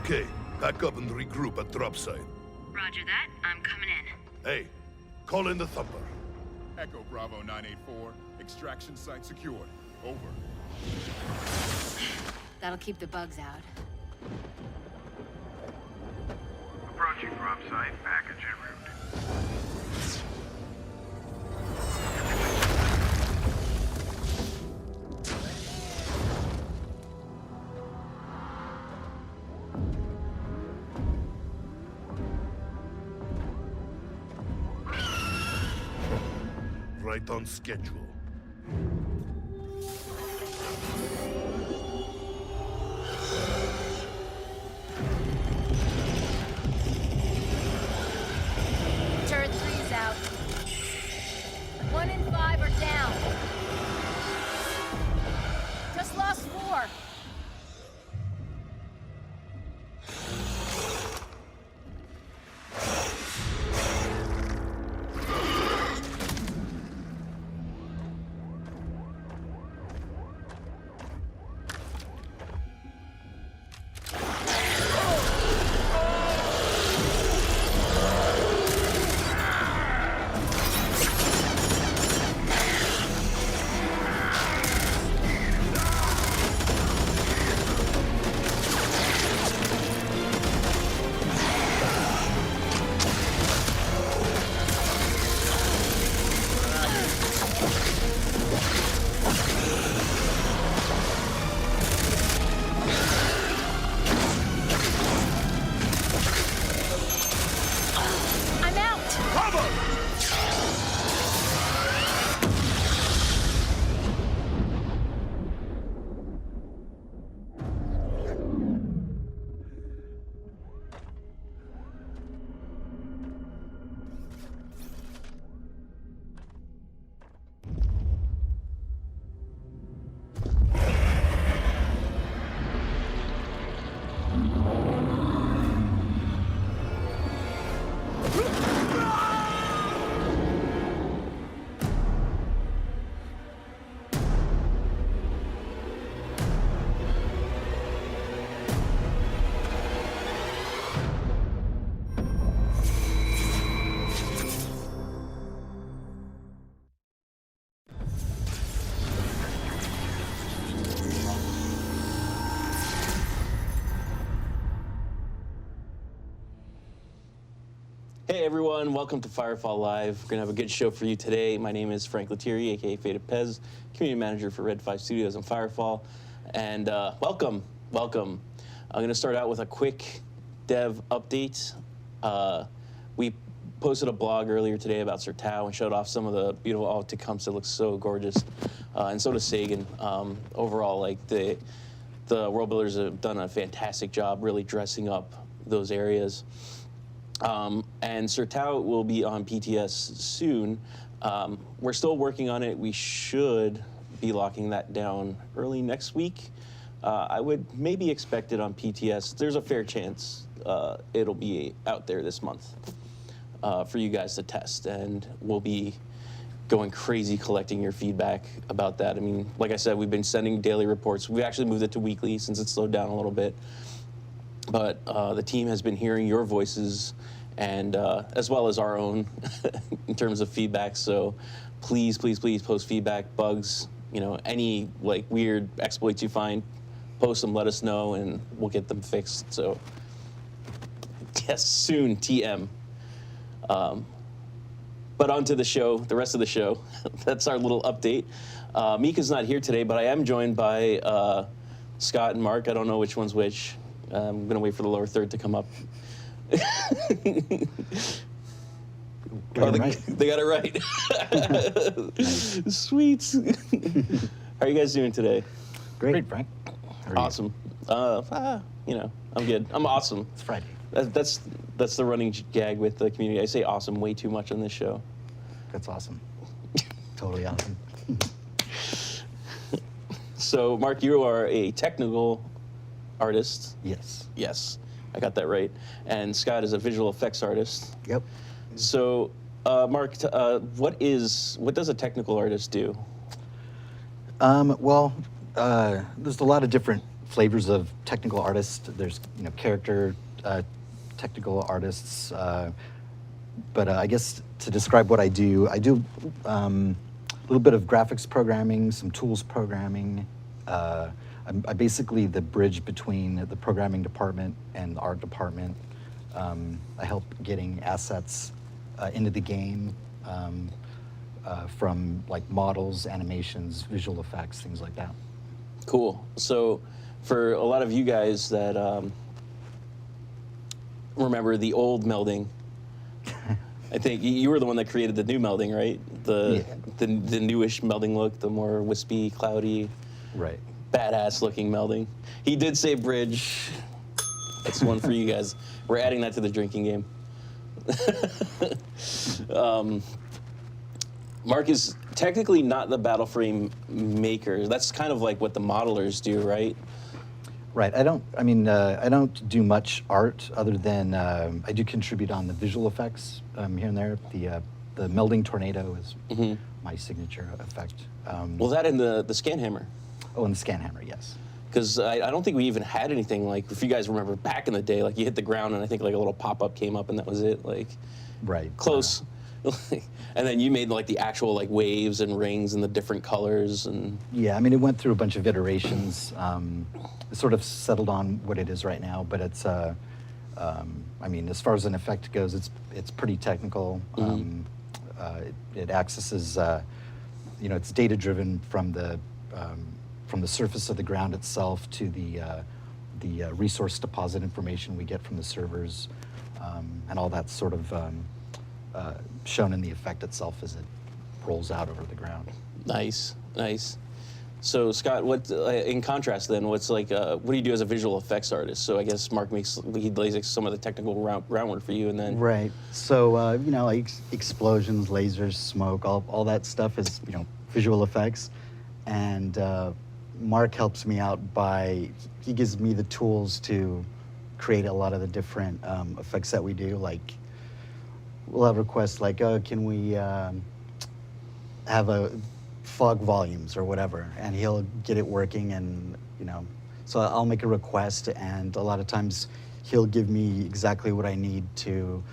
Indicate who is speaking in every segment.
Speaker 1: Okay, back up and regroup at drop site.
Speaker 2: Roger that. I'm coming in.
Speaker 1: Hey, call in the Thumper.
Speaker 3: Echo Bravo 984, extraction site secured. Over.
Speaker 2: That'll keep the bugs out.
Speaker 4: Approaching drop site, package en route.
Speaker 1: Right on schedule.
Speaker 2: Turret 3's out. 1 and 5 are down. Just lost 4.
Speaker 5: Hey everyone, welcome to Firefall Live. We're gonna have a good show for you today. My name is Frank Lettieri, aka Fade of Pez, community manager for Red 5 Studios and Firefall. And welcome. I'm gonna start out with a quick dev update. We posted a blog earlier today about Sir Tao and showed off some of the beautiful, oh, Tecumseh looks so gorgeous. And so does Sagan. Overall, like the world builders have done a fantastic job really dressing up those areas. And Sir Tao will be on PTS soon. We're still working on it. We should be locking that down early next week. I would maybe expect it on PTS. There's a fair chance it'll be out there this month for you guys to test. And we'll be going crazy collecting your feedback about that. I mean, like I said, we've been sending daily reports. We actually moved it to weekly since it slowed down a little bit. But the team has been hearing your voices and as well as our own in terms of feedback. So please post feedback, bugs, you know, any like weird exploits you find, post them, let us know, and we'll get them fixed. So yes, soon, TM. But on to the show, the rest of the show. That's our little update. Mika's not here today, but I am joined by Scott and Mark. I don't know which one's which. I'm gonna wait for the lower third to come up. They got it right. Sweet. How are you guys doing today?
Speaker 6: Great, Frank.
Speaker 5: Awesome. You know, I'm good. I'm awesome.
Speaker 6: It's Friday.
Speaker 5: That's the running gag with the community. I say awesome way too much on this show.
Speaker 6: That's awesome. Totally awesome.
Speaker 5: So, Mark, you are a technical artist.
Speaker 6: Yes.
Speaker 5: Yes, I got that right. And Scott is a visual effects artist.
Speaker 6: Yep.
Speaker 5: So, Mark, what does a technical artist do?
Speaker 6: There's a lot of different flavors of technical artists. There's character technical artists, but I guess to describe what I do a little bit of graphics programming, some tools programming. I'm basically the bridge between the programming department and the art department. I help getting assets into the game from like models, animations, visual effects, things like that.
Speaker 5: Cool. So for a lot of you guys that remember the old melding, I think you were the one that created the new melding, right? The newish melding look, the more wispy, cloudy,
Speaker 6: Right.
Speaker 5: badass looking melding. He did say bridge. That's one for you guys. We're adding that to the drinking game. Mark is technically not the battle frame maker. That's kind of like what the modelers do, right?
Speaker 6: Right. I don't do much art other than I do contribute on the visual effects here and there. The melding tornado is my signature effect.
Speaker 5: Well, that and the scan hammer.
Speaker 6: Oh, and the scan hammer, yes.
Speaker 5: Because I don't think we even had anything like, if you guys remember back in the day, like you hit the ground and I think like a little pop-up came up and that was it. Like,
Speaker 6: right.
Speaker 5: Close. And then you made like the actual like waves and rings and the different colors and.
Speaker 6: Yeah, I mean, it went through a bunch of iterations. It sort of settled on what it is right now, but it's, I mean, as far as an effect goes, it's pretty technical. It accesses, it's data driven from the surface of the ground itself to the resource deposit information we get from the servers, and all that's sort of shown in the effect itself as it rolls out over the ground.
Speaker 5: Nice, nice. So Scott, what in contrast then, what's like, what do you do as a visual effects artist? So I guess Mark he lays some of the technical groundwork for you, and then
Speaker 6: right. So like explosions, lasers, smoke, all that stuff is visual effects, and Mark helps me out by he gives me the tools to create a lot of the different effects that we do. Like we'll have requests like, can we have a fog volumes or whatever, and he'll get it working, and so I'll make a request, and a lot of times he'll give me exactly what I need to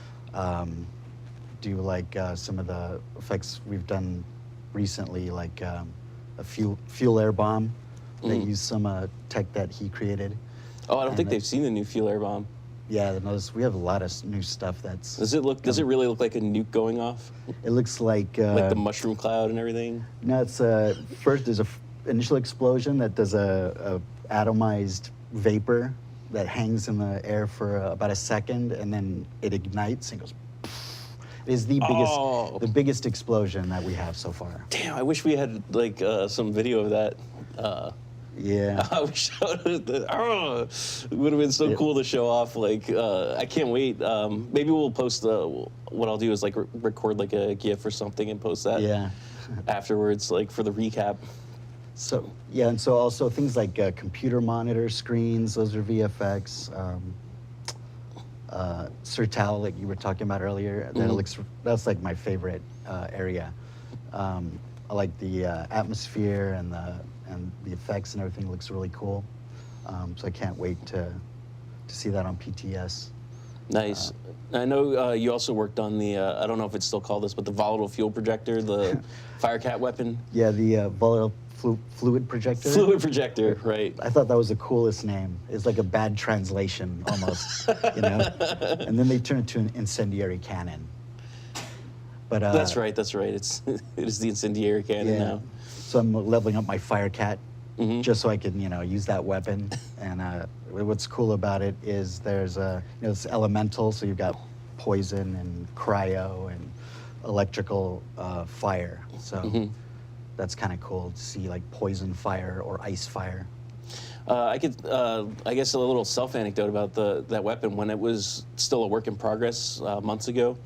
Speaker 6: do like some of the effects we've done recently, like a fuel air bomb. They use some tech that he created.
Speaker 5: Oh, I don't think they've seen the new fuel air bomb.
Speaker 6: Yeah, we have a lot of new stuff that's.
Speaker 5: Does it really look like a nuke going off?
Speaker 6: It looks like.
Speaker 5: Like the mushroom cloud and everything?
Speaker 6: No, it's first there's a initial explosion that does a atomized vapor that hangs in the air for about a second, and then it ignites and goes. It is the biggest explosion that we have so far.
Speaker 5: Damn, I wish we had like some video of that.
Speaker 6: Yeah.
Speaker 5: I wish it would have been so cool to show off. Like, I can't wait. Maybe we'll post what I'll do is like record like a GIF or something and post that afterwards, like for the recap.
Speaker 6: So, yeah, and so also things like computer monitor screens, those are VFX. Sertal, like you were talking about earlier, that's like my favorite area. I like the atmosphere and the effects and everything looks really cool. So I can't wait to see that on PTS.
Speaker 5: Nice. I know you also worked on the, I don't know if it's still called this, but the volatile fuel projector, the Firecat weapon.
Speaker 6: Yeah, the volatile fluid projector.
Speaker 5: Fluid projector, right.
Speaker 6: I thought that was the coolest name. It's like a bad translation almost, And then they turned it to an incendiary cannon. But
Speaker 5: that's right. It is the incendiary cannon now.
Speaker 6: So I'm leveling up my Firecat just so I can, use that weapon. And what's cool about it is there's it's elemental, so you've got poison and cryo and electrical fire. So that's kind of cool to see like poison fire or ice fire.
Speaker 5: I guess a little self-anecdote about that weapon. When it was still a work in progress months ago,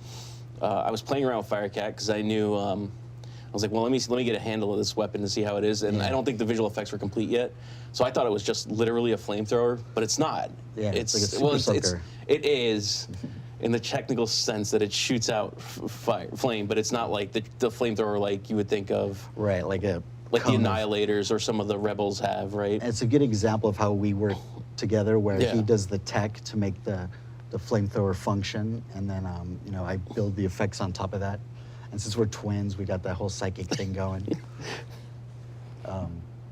Speaker 5: I was playing around with Firecat because I knew, I was like, well, let me get a handle of this weapon to see how it is. And I don't think the visual effects were complete yet. So I thought it was just literally a flamethrower, but it's not.
Speaker 6: Yeah, it's like a super soaker.
Speaker 5: It is in the technical sense that it shoots out flame, but it's not like the flamethrower like you would think of.
Speaker 6: Right, like a
Speaker 5: like the
Speaker 6: cone of-
Speaker 5: Annihilators or some of the Rebels have, right?
Speaker 6: And it's a good example of how we work together, where
Speaker 5: Yeah.
Speaker 6: he does the tech to make the flamethrower function, and then you know, I build the effects on top of that. And since we're twins, we got that whole psychic thing going.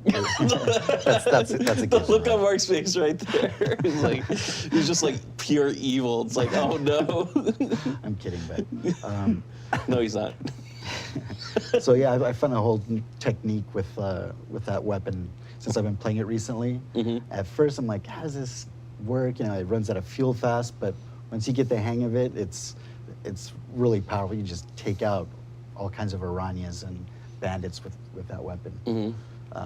Speaker 6: That's a
Speaker 5: The
Speaker 6: given,
Speaker 5: look on
Speaker 6: right?
Speaker 5: Mark's face right there. He's like, he's just like pure evil. It's like, oh no.
Speaker 6: I'm kidding, but
Speaker 5: No, he's not.
Speaker 6: so yeah, I found a whole technique with that weapon since I've been playing it recently. At first, I'm like, how does this work? You know, it runs out of fuel fast, but once you get the hang of it, it's really powerful. You just take out all kinds of Iranians and bandits with that weapon.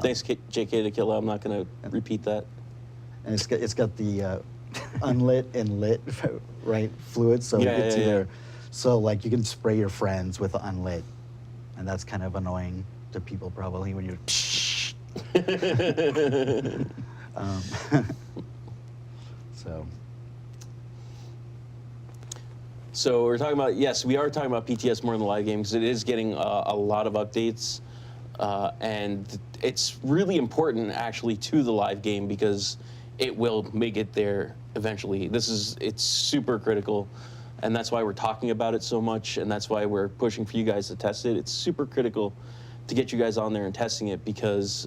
Speaker 5: Thanks, JK to Kill. I'm not going to repeat that.
Speaker 6: And it's got the unlit and lit right fluid, so it's either so like you can spray your friends with the unlit, and that's kind of annoying to people probably when you're. So.
Speaker 5: So we're talking about, yes, we are talking about PTS more in the live game because it is getting a lot of updates. And it's really important actually to the live game because it will make it there eventually. It's super critical, and that's why we're talking about it so much, and that's why we're pushing for you guys to test it. It's super critical to get you guys on there and testing it because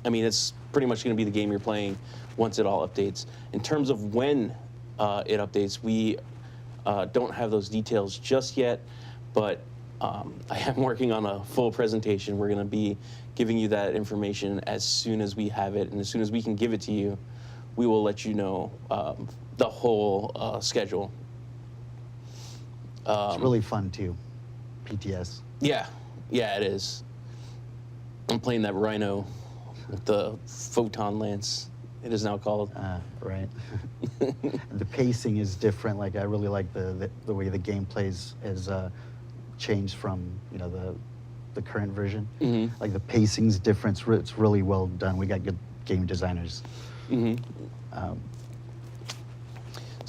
Speaker 5: it's pretty much going to be the game you're playing once it all updates. In terms of when it updates, we don't have those details just yet, but I am working on a full presentation. We're going to be giving you that information as soon as we have it, and as soon as we can give it to you, we will let you know the whole schedule.
Speaker 6: It's really fun too, PTS.
Speaker 5: Yeah, it is. I'm playing that Rhino with the photon lance. It is now called.
Speaker 6: Right. The pacing is different. Like I really like the way the gameplays is changed from the current version. Like the pacing's different. It's really well done. We got good game designers.
Speaker 5: So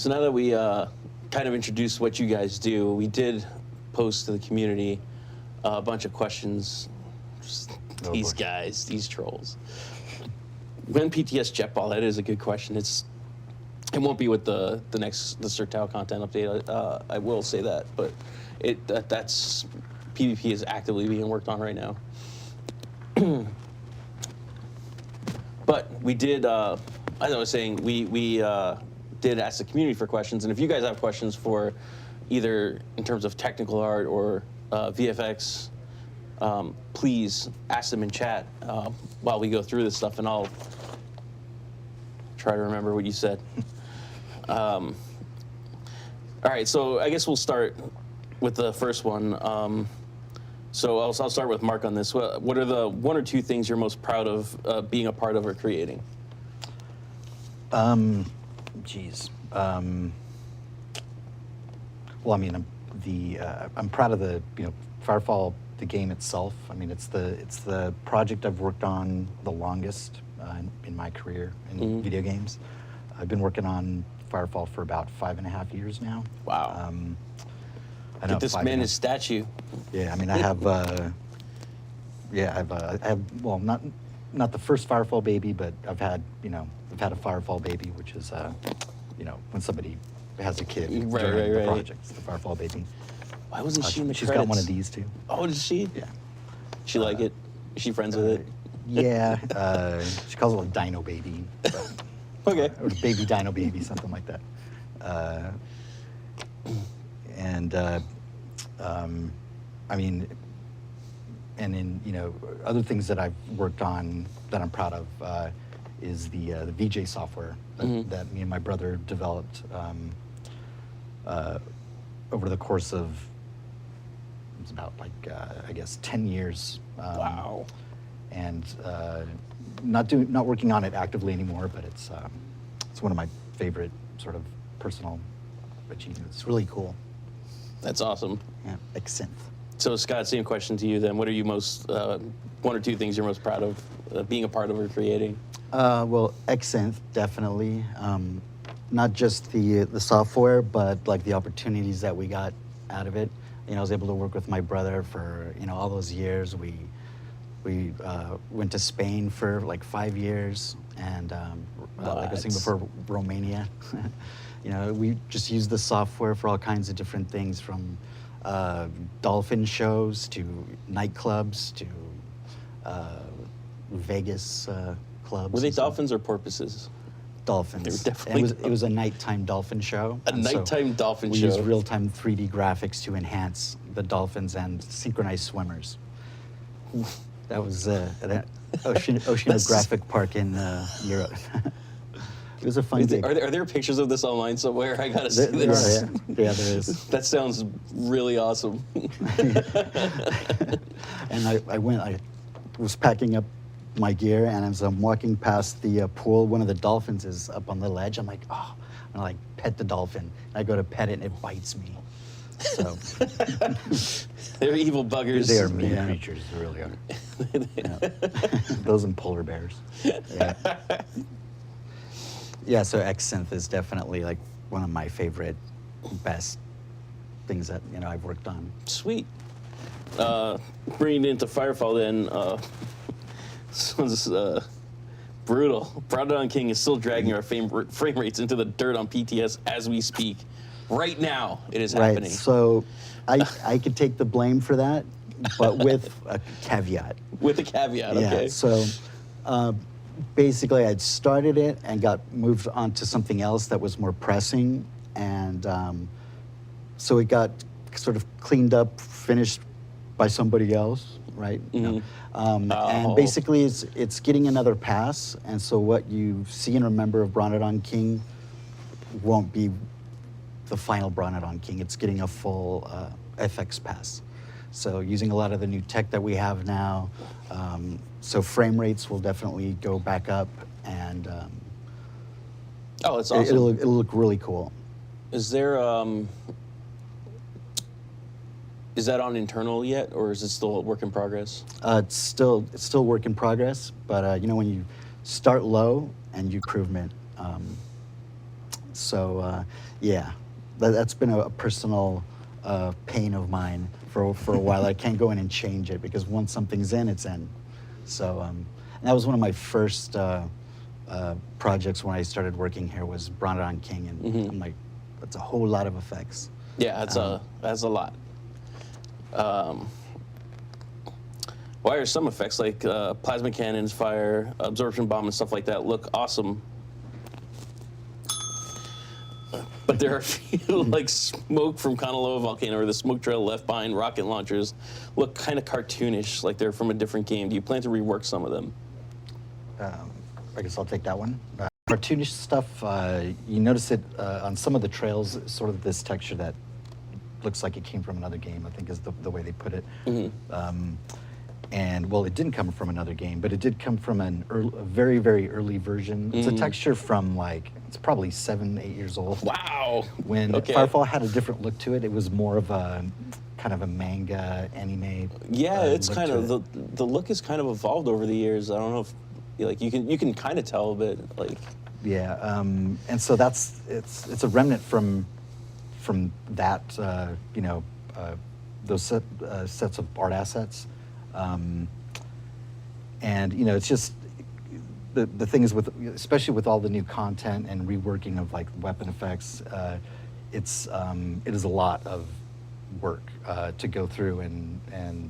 Speaker 5: now that we kind of introduced what you guys do, we did post to the community a bunch of questions.
Speaker 6: Oh,
Speaker 5: These
Speaker 6: boy.
Speaker 5: guys, these trolls. When PTS Jetball? That is a good question. It won't be with the Sertao content update. I will say that, but that's PvP is actively being worked on right now. But we did, as I was saying, we did ask the community for questions, and if you guys have questions for either in terms of technical art or VFX, please ask them in chat while we go through this stuff, and I'll try to remember what you said. All right, so I guess we'll start with the first one. So I'll start with Mark on this. What are the one or two things you're most proud of being a part of or creating?
Speaker 6: Geez. Well, I mean, I'm proud of the Firefall, the game itself. I mean, it's the project I've worked on the longest in my career in video games. I've been working on Firefall for about 5.5 years now.
Speaker 5: Wow.
Speaker 6: I know,
Speaker 5: Get this man his statue.
Speaker 6: Yeah, I mean, I have, I have, well, not the first Firefall baby, but I've had a Firefall baby, which is, when somebody has a kid during the project, it's the Firefall baby.
Speaker 5: Why wasn't she in the
Speaker 6: She's
Speaker 5: credits?
Speaker 6: got one of these too.
Speaker 5: Oh, did she?
Speaker 6: Yeah.
Speaker 5: She like it? Is she friends with it?
Speaker 6: Yeah, she calls it a dino baby. But,
Speaker 5: Okay.
Speaker 6: or baby dino baby, something like that. I mean, and in other things that I've worked on that I'm proud of is the VJ software that me and my brother developed over the course of it's about I guess 10 years.
Speaker 5: Wow.
Speaker 6: And not working on it actively anymore, but it's one of my favorite sort of personal achievements. It's really cool.
Speaker 5: That's awesome.
Speaker 6: Yeah, Xsynth.
Speaker 5: So Scott, same question to you then. What are you most, one or two things you're most proud of being a part of or creating?
Speaker 6: Well, Xsynth, definitely. Not just the software, but like the opportunities that we got out of it. I was able to work with my brother for all those years. We We went to Spain for like 5 years, and like I was saying before, Romania. You know, we just use the software for all kinds of different things, from dolphin shows to nightclubs to Vegas clubs.
Speaker 5: Were they
Speaker 6: and stuff.
Speaker 5: dolphins or porpoises?
Speaker 6: Dolphins.
Speaker 5: They were
Speaker 6: And
Speaker 5: definitely
Speaker 6: it was a nighttime dolphin show.
Speaker 5: A
Speaker 6: and so
Speaker 5: nighttime dolphin
Speaker 6: we
Speaker 5: show.
Speaker 6: used real-time 3D graphics to enhance the dolphins and synchronize swimmers. That was at Oceanographic Park in Europe. It was a fun gig.
Speaker 5: Are there pictures of this online somewhere? I gotta see
Speaker 6: There
Speaker 5: this.
Speaker 6: are, yeah, there is.
Speaker 5: That sounds really awesome.
Speaker 6: And I was packing up my gear, and as I'm walking past the pool, one of the dolphins is up on the ledge. I'm like, oh, and I like pet the dolphin. I go to pet it, and it bites me. So
Speaker 5: They're evil buggers.
Speaker 6: they are mean creatures, they really are. Yeah. Those and polar bears. Yeah. Yeah, so Xsynth is definitely like one of my favorite, best things that I've worked on.
Speaker 5: Sweet. Bringing it into Firefall then, this one's brutal. Proudest King is still dragging our frame rates into the dirt on PTS as we speak. Right now, it is happening.
Speaker 6: Right, so I could take the blame for that, but with a caveat.
Speaker 5: With a caveat,
Speaker 6: Yeah,
Speaker 5: okay.
Speaker 6: so basically I'd started it and got moved on to something else that was more pressing, and so it got sort of cleaned up, finished by somebody else, right? And basically it's getting another pass, and so what you see and remember of Proudest King won't be the final Proudest King. It's getting a full FX pass. So using a lot of the new tech that we have now, so frame rates will definitely go back up, and
Speaker 5: Oh, that's awesome.
Speaker 6: it'll look really cool.
Speaker 5: Is there is that on internal yet, or is it still a work in progress?
Speaker 6: It's still work in progress, but when you start low and you improvement, yeah, that's been a personal pain of mine for a while. I can't go in and change it, because once something's in, it's in. So and that was one of my first projects when I started working here, was Proudest King, and I'm like, that's a whole lot of effects.
Speaker 5: Yeah, that's a lot. Why are some effects like plasma cannons, fire, absorption bomb, and stuff like that look awesome, but there are a few like smoke from Kanaloa volcano or the smoke trail left behind rocket launchers look kind of cartoonish, like they're from a different game? Do you plan to rework some of them?
Speaker 6: I guess I'll take that one. Cartoonish stuff, you notice it on some of the trails, sort of this texture that looks like it came from another game, I think is the way they put it. And well, it didn't come from another game, but it did come from a very, very early version. It's a texture from it's probably 7, 8 years old.
Speaker 5: Wow.
Speaker 6: When Firefall had a different look to it, it was more of a kind of a manga anime.
Speaker 5: Yeah, it's kind of
Speaker 6: it.
Speaker 5: the look has kind of evolved over the years. I don't know if you can kind of tell, but like.
Speaker 6: Yeah, and so it's a remnant from that, those sets of art assets. And it's just the thing is, especially with all the new content and reworking of like weapon effects, it is a lot of work to go through and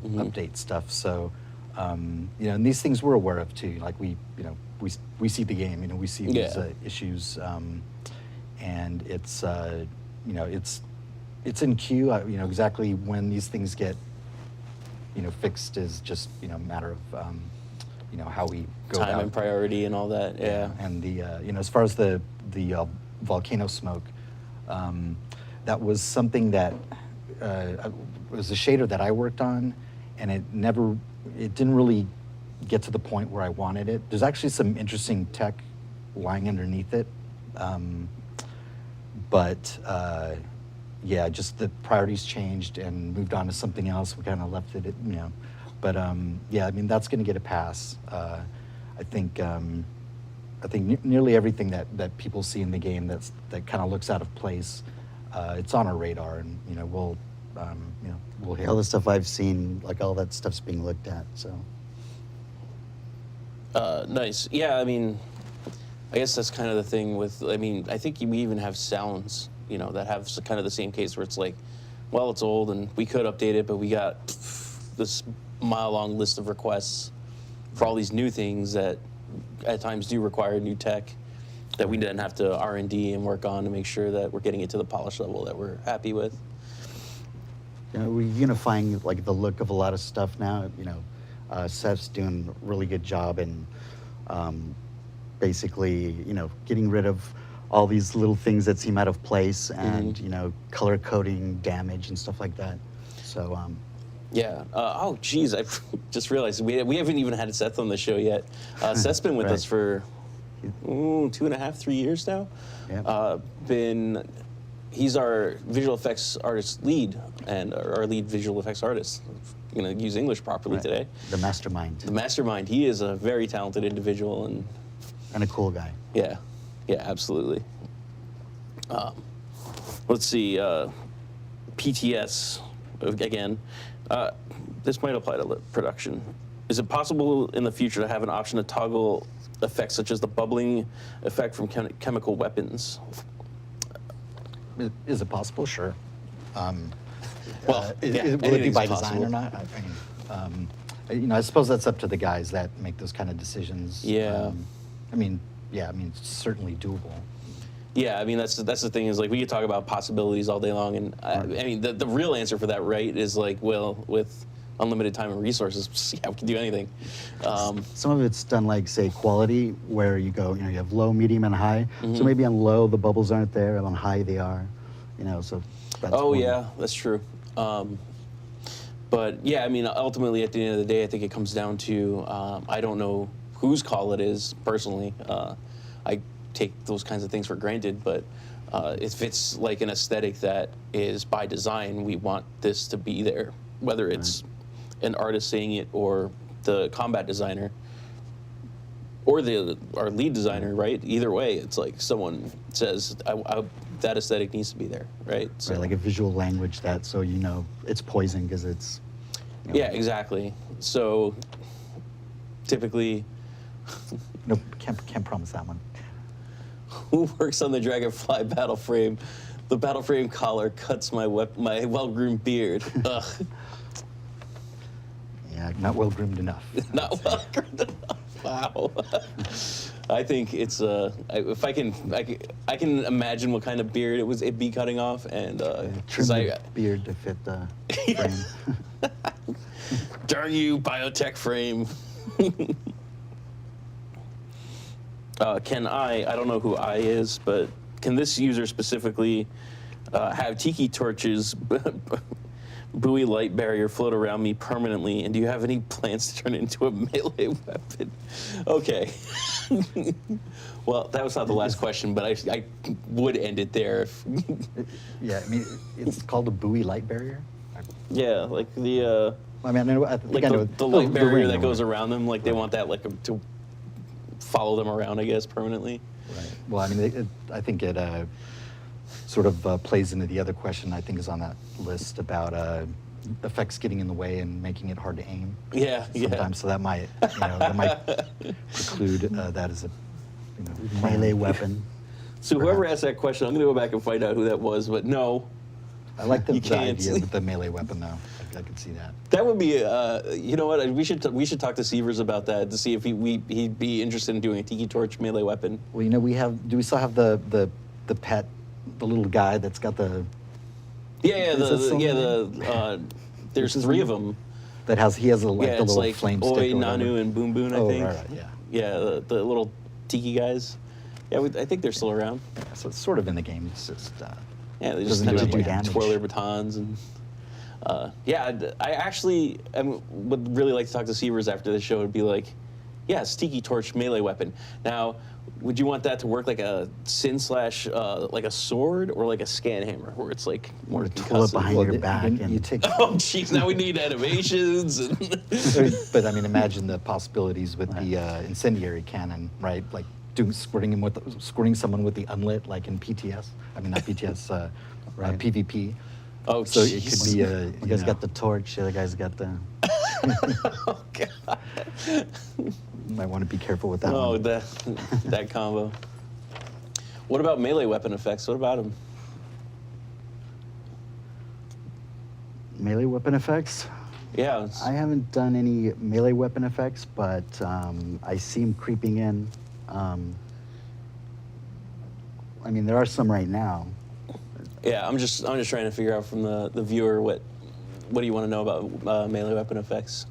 Speaker 6: update stuff. So and these things we're aware of too. Like we see the game, we see these issues, and it's it's in queue. Exactly when these things get fixed is just a matter of how we go
Speaker 5: Time
Speaker 6: about
Speaker 5: and priority and all that. Yeah.
Speaker 6: And the as far as the volcano smoke, that was something that was a shader that I worked on, and it didn't really get to the point where I wanted it. There's actually some interesting tech lying underneath it, but yeah, just the priorities changed and moved on to something else. We kind of left it, But yeah, I mean, that's going to get a pass. I think nearly everything that people see in the game that kind of looks out of place, it's on our radar, and we'll hit
Speaker 7: All the stuff I've seen, like all that stuff's being looked at. So
Speaker 5: Nice. Yeah, I mean, I guess that's kind of the thing with, I mean, I think we even have sounds, that have kind of the same case where it's like, well, it's old and we could update it, but we got this mile-long list of requests for all these new things that at times do require new tech that we then have to R&D and work on to make sure that we're getting it to the polish level that we're happy with.
Speaker 6: We're unifying like the look of a lot of stuff now. Seth's doing a really good job in basically, getting rid of all these little things that seem out of place and, color coding damage and stuff like that. So,
Speaker 5: yeah. Oh, geez, I just realized we haven't even had Seth on the show yet. Seth's been with
Speaker 6: Right.
Speaker 5: us for 2.5, 3 years now.
Speaker 6: Yeah.
Speaker 5: He's our visual effects artist lead and our lead visual effects artist. I'm going to use English properly
Speaker 6: Right.
Speaker 5: today.
Speaker 6: The mastermind.
Speaker 5: The mastermind. He is a very talented individual and
Speaker 6: And a cool guy.
Speaker 5: yeah, absolutely. Let's see, PTS again. This might apply to production. Is it possible in the future to have an option to toggle effects such as the bubbling effect from chemical weapons?
Speaker 6: Is it possible? Sure.
Speaker 5: Well,
Speaker 6: will it be
Speaker 5: anything's
Speaker 6: by
Speaker 5: possible.
Speaker 6: design or not? I suppose that's up to the guys that make those kind of decisions.
Speaker 5: Yeah.
Speaker 6: It's certainly doable.
Speaker 5: Yeah, I mean that's the thing is like we could talk about possibilities all day long, and I mean the real answer for that, right, is like, well, with unlimited time and resources, yeah, we can do anything.
Speaker 6: Some of it's done like, say, quality, where you go, you have low, medium, and high. So maybe on low the bubbles aren't there, and on high they are. So that's one.
Speaker 5: Yeah, that's true. But yeah, I mean, ultimately at the end of the day, I think it comes down to I don't know whose call it is personally. I take those kinds of things for granted, but if it's like an aesthetic that is by design, we want this to be there, whether it's an artist saying it or the combat designer or our lead designer, right? Either way, it's like someone says that aesthetic needs to be there, right? So,
Speaker 6: Right, like a visual language that, so it's poison because it's.
Speaker 5: Yeah, exactly. So typically,
Speaker 6: Nope, can't promise that one.
Speaker 5: who works on the Dragonfly battle frame? The battle frame collar cuts my well-groomed beard. Ugh.
Speaker 6: Yeah, not well groomed enough.
Speaker 5: Not well-groomed enough. Wow. I think it's if I can imagine what kind of beard it'd be cutting off, and
Speaker 6: Trim the beard to fit the frame.
Speaker 5: darn you, biotech frame. I don't know who I is, but can this user specifically have tiki torches, buoy light barrier float around me permanently, and do you have any plans to turn it into a melee weapon? Okay. Well, that was not the last question, but I would end it there.
Speaker 6: Yeah, it's called a buoy light barrier.
Speaker 5: Yeah, like the
Speaker 6: I think I know
Speaker 5: the light barrier
Speaker 6: ring
Speaker 5: that
Speaker 6: or
Speaker 5: goes
Speaker 6: whatever.
Speaker 5: around them, like they want that to follow them around, I guess, permanently.
Speaker 6: Right. Well, I think it sort of plays into the other question I think is on that list about effects getting in the way and making it hard to aim.
Speaker 5: Yeah,
Speaker 6: Sometimes, so that might preclude that as a melee weapon.
Speaker 5: So whoever
Speaker 6: perhaps.
Speaker 5: asked that question, I'm going to go back and find out who that was, but no.
Speaker 6: I like the
Speaker 5: You can't.
Speaker 6: idea with the melee weapon though. I could see that.
Speaker 5: That would be, you know what? We should talk to Sievers about that to see if he'd be interested in doing a tiki torch melee weapon.
Speaker 6: Well, do we still have the pet, the little guy that's got the
Speaker 5: there's three of them.
Speaker 6: that he has the
Speaker 5: It's
Speaker 6: little
Speaker 5: like
Speaker 6: flame
Speaker 5: Oi,
Speaker 6: stick or whatever.
Speaker 5: Nanu, and Boom Boon, I
Speaker 6: Oh,
Speaker 5: think.
Speaker 6: right, yeah.
Speaker 5: Yeah, the little tiki guys. Yeah, I think they're still around.
Speaker 6: Yeah, so it's sort of in the game. It's just
Speaker 5: Yeah, they just
Speaker 6: Doesn't
Speaker 5: kind
Speaker 6: do
Speaker 5: of
Speaker 6: any
Speaker 5: like
Speaker 6: damage.
Speaker 5: twirl their batons and. I actually would really like to talk to Sievers after the show and be like, yeah, tiki torch melee weapon. Now, would you want that to work like a sin slash like a sword or like a scan hammer where it's like more
Speaker 6: to pull up
Speaker 5: concussive?
Speaker 6: behind your back
Speaker 5: Mm-hmm.
Speaker 6: and
Speaker 5: Oh jeez, now we need animations. And
Speaker 6: But imagine the possibilities with the incendiary cannon, right? Like squirting someone with the unlit, like in PTS. I mean, not PTS,
Speaker 5: Right.
Speaker 6: PvP.
Speaker 5: Oh,
Speaker 6: So it could
Speaker 5: jeez.
Speaker 6: be
Speaker 1: One guy's got the torch, the other guy's got the
Speaker 5: Oh God.
Speaker 6: Might want to be careful with that
Speaker 5: Oh,
Speaker 6: one.
Speaker 5: that combo. What about melee weapon effects? What about them?
Speaker 6: Melee weapon effects?
Speaker 5: Yeah. it's-
Speaker 6: I haven't done any melee weapon effects, but I see them creeping in. I mean, there are some right now.
Speaker 5: Yeah, I'm just trying to figure out from the viewer what do you want to know about melee weapon effects.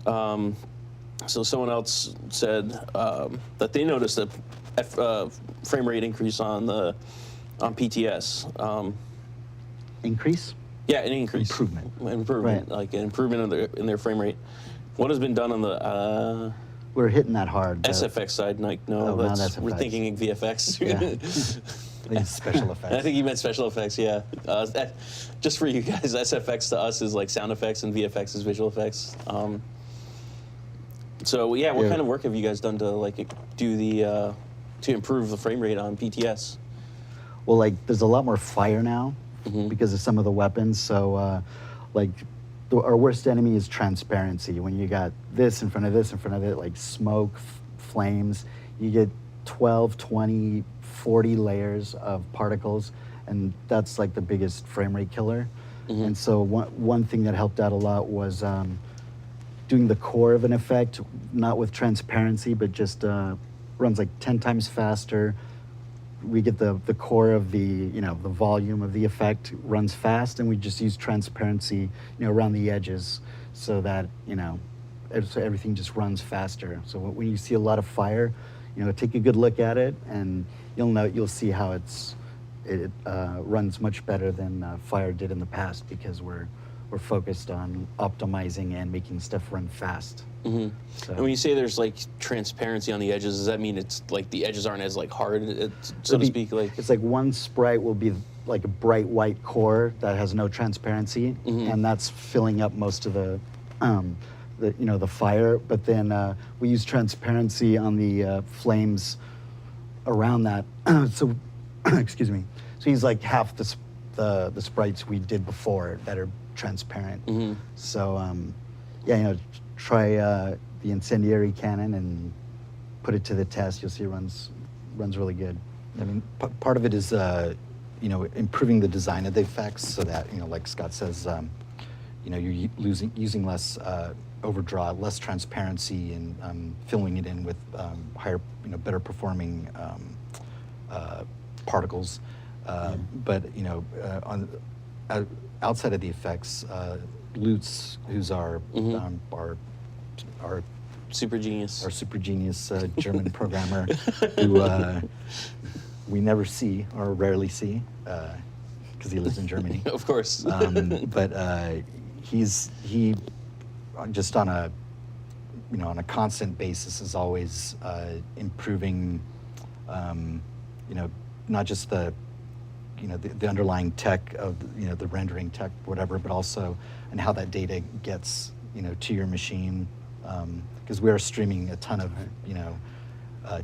Speaker 5: So someone else said that they noticed a frame rate increase on PTS.
Speaker 6: Increase?
Speaker 5: Yeah, an increase.
Speaker 6: Improvement.
Speaker 5: Improvement,
Speaker 6: Right.
Speaker 5: like an improvement in their frame rate. What has been done on the
Speaker 6: We're hitting that hard.
Speaker 5: SFX side? Like, no,
Speaker 6: Oh, not
Speaker 5: we're
Speaker 6: SFX.
Speaker 5: thinking VFX.
Speaker 6: Yeah. I think it's special effects.
Speaker 5: I think you meant special effects, yeah. Just for you guys, SFX to us is like sound effects and VFX is visual effects. So yeah, what
Speaker 6: Yeah.
Speaker 5: kind of work have you guys done to like do the to improve the frame rate on PTS?
Speaker 6: Well, like, there's a lot more fire now
Speaker 5: Mm-hmm.
Speaker 6: because of some of the weapons. So, like, our worst enemy is transparency. When you got this in front of this in front of it, like smoke, flames, you get 12, 20, 40 layers of particles, and that's like the biggest frame rate killer.
Speaker 5: Mm-hmm.
Speaker 6: And so one thing that helped out a lot was doing the core of an effect, not with transparency, but just runs like 10 times faster. We get the core of the the volume of the effect runs fast, and we just use transparency around the edges so that so everything just runs faster. So when you see a lot of fire, take a good look at it, and you'll see how it runs much better than fire did in the past, because we're focused on optimizing and making stuff run fast.
Speaker 5: Mm-hmm.
Speaker 6: So,
Speaker 5: And when you say there's like transparency on the edges, does that mean it's like the edges aren't as like hard, so to speak? Like
Speaker 6: it's like one sprite will be like a bright white core that has no transparency, and that's filling up most of the fire. But then we use transparency on the flames around that. So excuse me. So he's like half the sprites we did before that are transparent. So try the incendiary cannon and put it to the test. You'll see it runs really good. I mean, part of it is improving the design of the effects so that like Scott says, you're using less overdraw, less transparency, and filling it in with higher, better performing particles. But outside of the effects, Lutz, who's our
Speaker 5: super genius.
Speaker 6: our super genius German programmer, who we never see or rarely see because he lives in Germany.
Speaker 5: Of course.
Speaker 6: But he just on a constant basis is always improving, not just the underlying tech of the rendering tech, whatever, but also and how that data gets to your machine, because we are streaming a ton of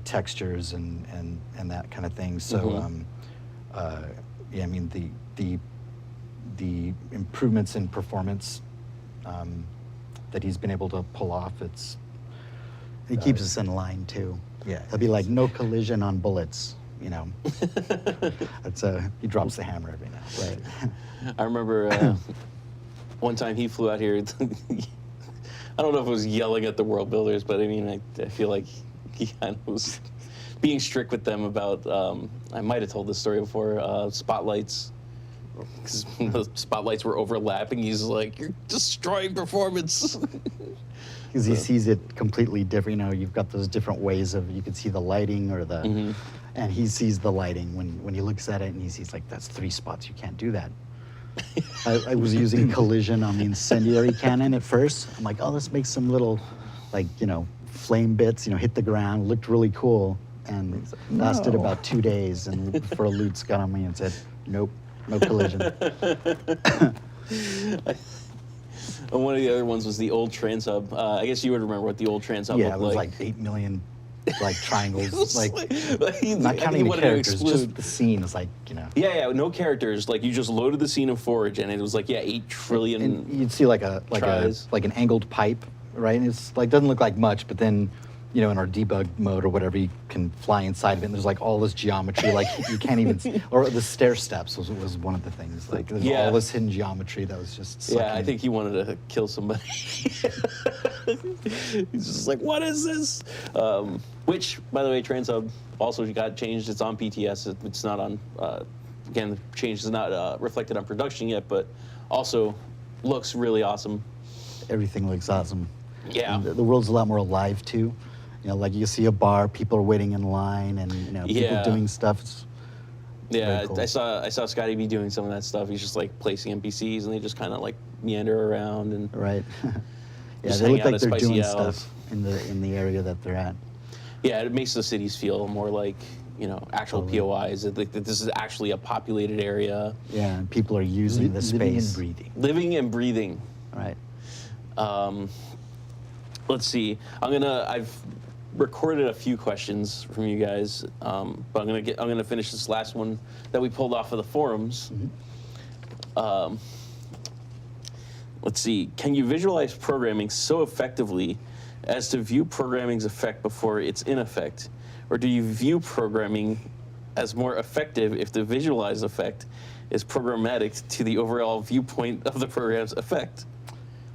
Speaker 6: textures and that kind of thing. So I mean the improvements in performance that he's been able to pull off, it keeps us in line too. Yeah, it'll be like no collision on bullets. That's he drops the hammer every now. Right.
Speaker 5: I remember one time he flew out here. I don't know if it was yelling at the world builders, but I mean, I feel like he kind of was being strict with them about. I might have told this story before. Spotlights, because the spotlights were overlapping. He's like, "You're destroying performance."
Speaker 6: Because he sees it completely different. You've got those different ways of you can see the lighting or the, and he sees the lighting when he looks at it and he sees like that's 3 spots. You can't do that. I was using collision on the incendiary cannon at first. I'm like, oh, let's make some little, like flame bits. Hit the ground. Looked really cool and lasted about 2 days. And before Lutz got on me and said, nope, no collision.
Speaker 5: And one of the other ones was the old trans hub. I guess you would remember what the old trans hub
Speaker 6: Yeah,
Speaker 5: looked
Speaker 6: it was
Speaker 5: like.
Speaker 6: like 8 million like triangles, like
Speaker 5: he-
Speaker 6: not
Speaker 5: I think
Speaker 6: counting
Speaker 5: he
Speaker 6: the
Speaker 5: wanted to
Speaker 6: characters,
Speaker 5: exclude-
Speaker 6: just the scene is like, you know.
Speaker 5: Yeah, no characters. Like you just loaded the scene in Forge, and it was like 8 trillion.
Speaker 6: And you'd see like
Speaker 5: tries.
Speaker 6: an angled pipe, right? And it's like doesn't look like much, but then, you know, in our debug mode or whatever, you can fly inside of it. And there's like all this geometry, like you can't even. Or the stair steps was one of the things. Like there's
Speaker 5: Yeah.
Speaker 6: all this hidden geometry that was just. Sucking.
Speaker 5: Yeah, I think he wanted to kill somebody. He's just like, what is this? Which, by the way, TransHub also got changed. It's on PTS. It's not on. Again, the change is not reflected on production yet, but also looks really awesome.
Speaker 6: Everything looks awesome.
Speaker 5: Yeah.
Speaker 6: And the world's a lot more alive too. You know, like you see a bar, people are waiting in line, and you know, people
Speaker 5: Yeah.
Speaker 6: doing stuff. It's
Speaker 5: Yeah,
Speaker 6: very cool.
Speaker 5: I saw Scotty B doing some of that stuff. He's just like placing NPCs, and they just kind of like meander around and.
Speaker 6: right. Yeah,
Speaker 5: Just
Speaker 6: they
Speaker 5: hang
Speaker 6: look
Speaker 5: out
Speaker 6: like
Speaker 5: at
Speaker 6: they're
Speaker 5: Spicy
Speaker 6: doing
Speaker 5: Owls.
Speaker 6: stuff in the area that they're at.
Speaker 5: Yeah, it makes the cities feel more like, you know, actual
Speaker 6: Totally.
Speaker 5: POIs. Like that this is actually a populated area,
Speaker 6: Yeah, and people are using the
Speaker 7: Living and
Speaker 6: space.
Speaker 7: breathing.
Speaker 5: living and breathing.
Speaker 6: Right.
Speaker 5: Let's see. I've recorded a few questions from you guys, but I'm gonna finish this last one that we pulled off of the forums. Let's see. Can you visualize programming so effectively as to view programming's effect before it's in effect? Or do you view programming as more effective if the visualized effect is programmatic to the overall viewpoint of the program's effect?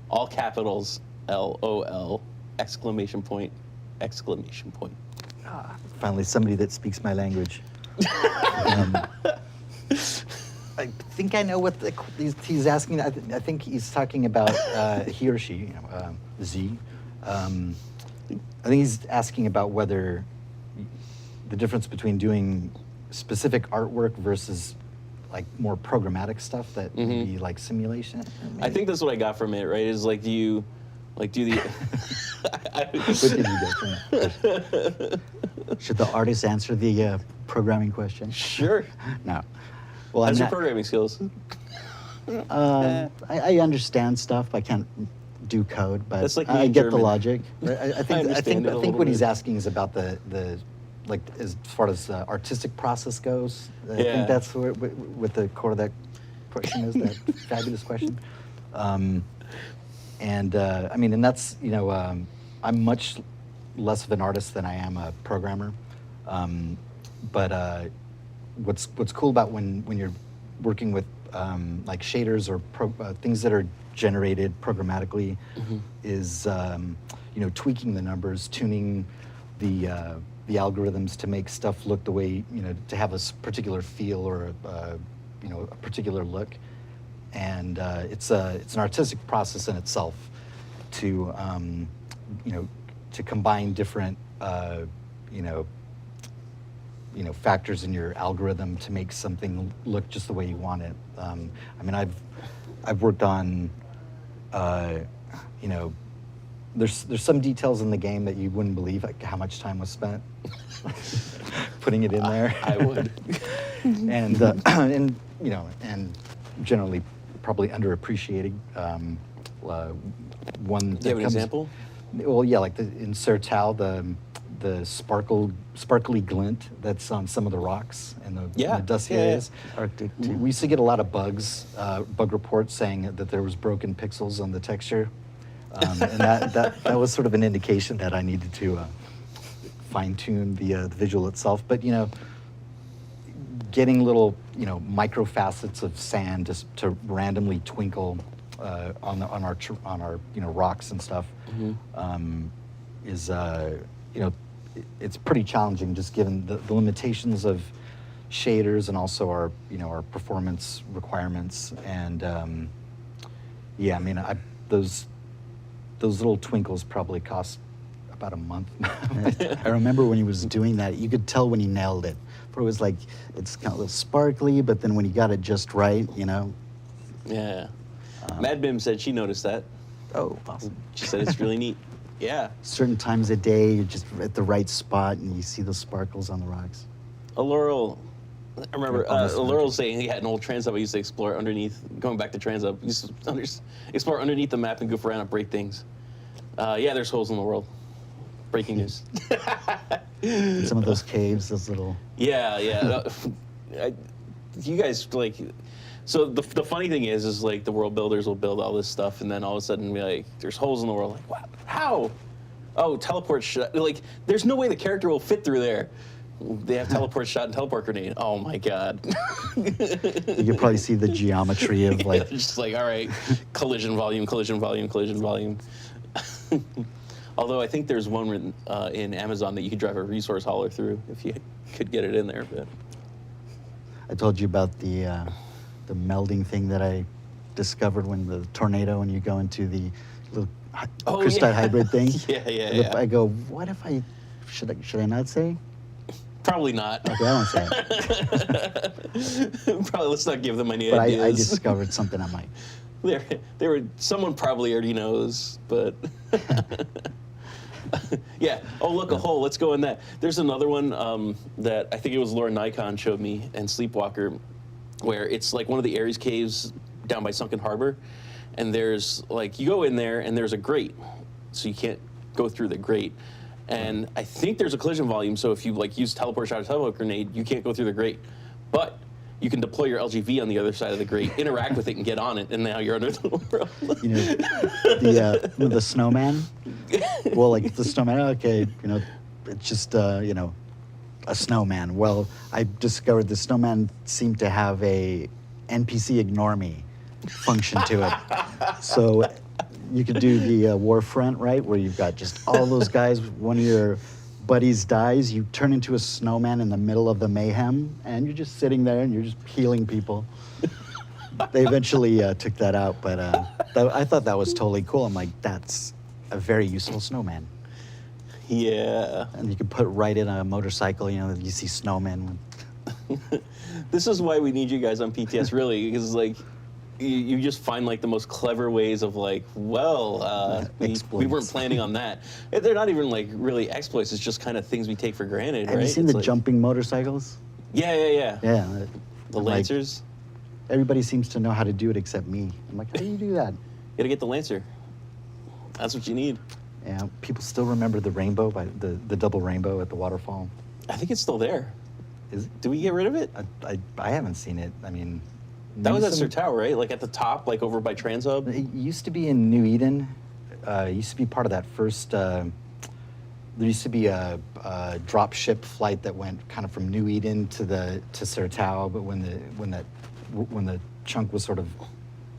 Speaker 5: All capitals, LOL, exclamation point, exclamation point.
Speaker 6: Finally, somebody that speaks my language. I think I know what he's asking. I think he's talking about he or she, you know, Z. I think he's asking about whether the difference between doing specific artwork versus like more programmatic stuff that would be like simulation.
Speaker 5: I think that's what I got from it, right? Is like, do the...
Speaker 6: What did you get from that? Should the artist answer the programming question?
Speaker 5: Sure.
Speaker 6: No. Well,
Speaker 5: How's
Speaker 6: I'm
Speaker 5: your
Speaker 6: not,
Speaker 5: programming skills?
Speaker 6: I understand stuff. I can't do code, but
Speaker 5: That's like me
Speaker 6: I
Speaker 5: in
Speaker 6: get the
Speaker 5: German.
Speaker 6: logic. I think
Speaker 5: understand it a
Speaker 6: I think
Speaker 5: little
Speaker 6: what he's
Speaker 5: bit.
Speaker 6: asking is about the like as far as artistic process goes. I
Speaker 5: Yeah.
Speaker 6: think that's what the core of that question is. That fabulous question. I mean, and that's, you know, I'm much less of an artist than I am a programmer. But what's cool about when you're working with like shaders or things that are generated programmatically is you know, tweaking the numbers, tuning the algorithms to make stuff look the way, you know, to have a particular feel or you know, a particular look. And it's an artistic process in itself to you know, to combine different you know, factors in your algorithm to make something look just the way you want it. I mean, I've worked on you know, there's some details in the game that you wouldn't believe, like how much time was spent putting it in there.
Speaker 5: I would.
Speaker 6: And you know, and generally probably underappreciated. One.
Speaker 5: Do you have an example?
Speaker 6: Well, yeah, like in Sertal, the sparkly glint that's on some of the rocks and the dusty areas. We used to get a lot of bug reports saying that there was broken pixels on the texture, and that was sort of an indication that I needed to fine tune the visual itself. But you know, getting little, you know, micro facets of sand just to randomly twinkle on our you know, rocks and stuff is you know, it's pretty challenging just given the limitations of shaders and also our, you know, our performance requirements. And yeah, I mean, those little twinkles probably cost about a month.
Speaker 7: I remember when he was doing that, you could tell when he nailed it. For it was like, it's kind of a little sparkly, but then when he got it just right, you know.
Speaker 5: Yeah. Mad Bim said she noticed that.
Speaker 7: Oh, awesome.
Speaker 5: She said it's really neat. Yeah.
Speaker 7: Certain times of day, you're just at the right spot and you see the sparkles on the rocks.
Speaker 5: Laurel, I remember
Speaker 6: Almost
Speaker 5: Laurel saying he had an old TransHub I used to explore underneath, going back to TransHub, used to explore underneath the map and goof around and break things. Yeah, there's holes in the world. Breaking news.
Speaker 6: In some of those caves, those little.
Speaker 5: Yeah, yeah. You guys like. So the funny thing is like the world builders will build all this stuff, and then all of a sudden be like, there's holes in the world. Like, what? How? Oh, teleport shot. Like, there's no way the character will fit through there. They have teleport shot and teleport grenade. Oh my god.
Speaker 6: You can probably see the geometry of like.
Speaker 5: Just like, all right, collision volume, collision volume, collision volume. Although I think there's one in Amazon that you could drive a resource hauler through if you could get it in there. But
Speaker 6: I told you about the melding thing that I discovered when the tornado, and you go into the little crystite hybrid thing.
Speaker 5: Yeah.
Speaker 6: I go, what if I should I not say?
Speaker 5: Probably not.
Speaker 6: Okay, I won't say it.
Speaker 5: Probably let's not give them any
Speaker 6: But
Speaker 5: ideas.
Speaker 6: I discovered something I might.
Speaker 5: Someone probably already knows, but yeah. Oh, look, a hole. Let's go in that. There's another one that I think it was Laura Nikon showed me and Sleepwalker, where it's like one of the Ares caves down by Sunken Harbor, and there's like you go in there and there's a grate, so you can't go through the grate. And I think there's a collision volume, so if you like use teleport shot or teleport grenade, you can't go through the grate. But you can deploy your LGV on the other side of the grate, interact with it, and get on it, and now you're under the world.
Speaker 6: You know, the snowman. Well, like the snowman. Okay, it's just a snowman. Well, I discovered the snowman seemed to have a NPC ignore me function to it. So you could do the war front, right, where you've got just all those guys. One of your buddies dies, you turn into a snowman in the middle of the mayhem, and you're just sitting there and you're just healing people. They eventually took that out, but I thought that was totally cool. I'm like, that's a very useful snowman.
Speaker 5: Yeah.
Speaker 6: And you can put right in a motorcycle, you see snowmen.
Speaker 5: This is why we need you guys on PTS, really, because like you just find like the most clever ways of like, well, we weren't planning on that. They're not even like really exploits. It's just kind of things we take for granted,
Speaker 6: Have
Speaker 5: right?
Speaker 6: you seen
Speaker 5: It's
Speaker 6: the
Speaker 5: like,
Speaker 6: jumping motorcycles?
Speaker 5: Yeah.
Speaker 6: Yeah.
Speaker 5: The Lancers.
Speaker 6: Everybody seems to know how to do it except me. I'm like, how do you do that?
Speaker 5: You gotta get the Lancer. That's what you need.
Speaker 6: Yeah, people still remember the rainbow, the double rainbow at the waterfall.
Speaker 5: I think it's still there.
Speaker 6: Is it?
Speaker 5: Did we get rid of it?
Speaker 6: I haven't seen it. I mean,
Speaker 5: That was at
Speaker 6: some-
Speaker 5: Sir Tower, right? Like at the top, like over by Transhub?
Speaker 6: It used to be in New Eden. It used to be part of that first. There used to be a drop ship flight that went kind of from New Eden to Sir Tower, but when the chunk was sort of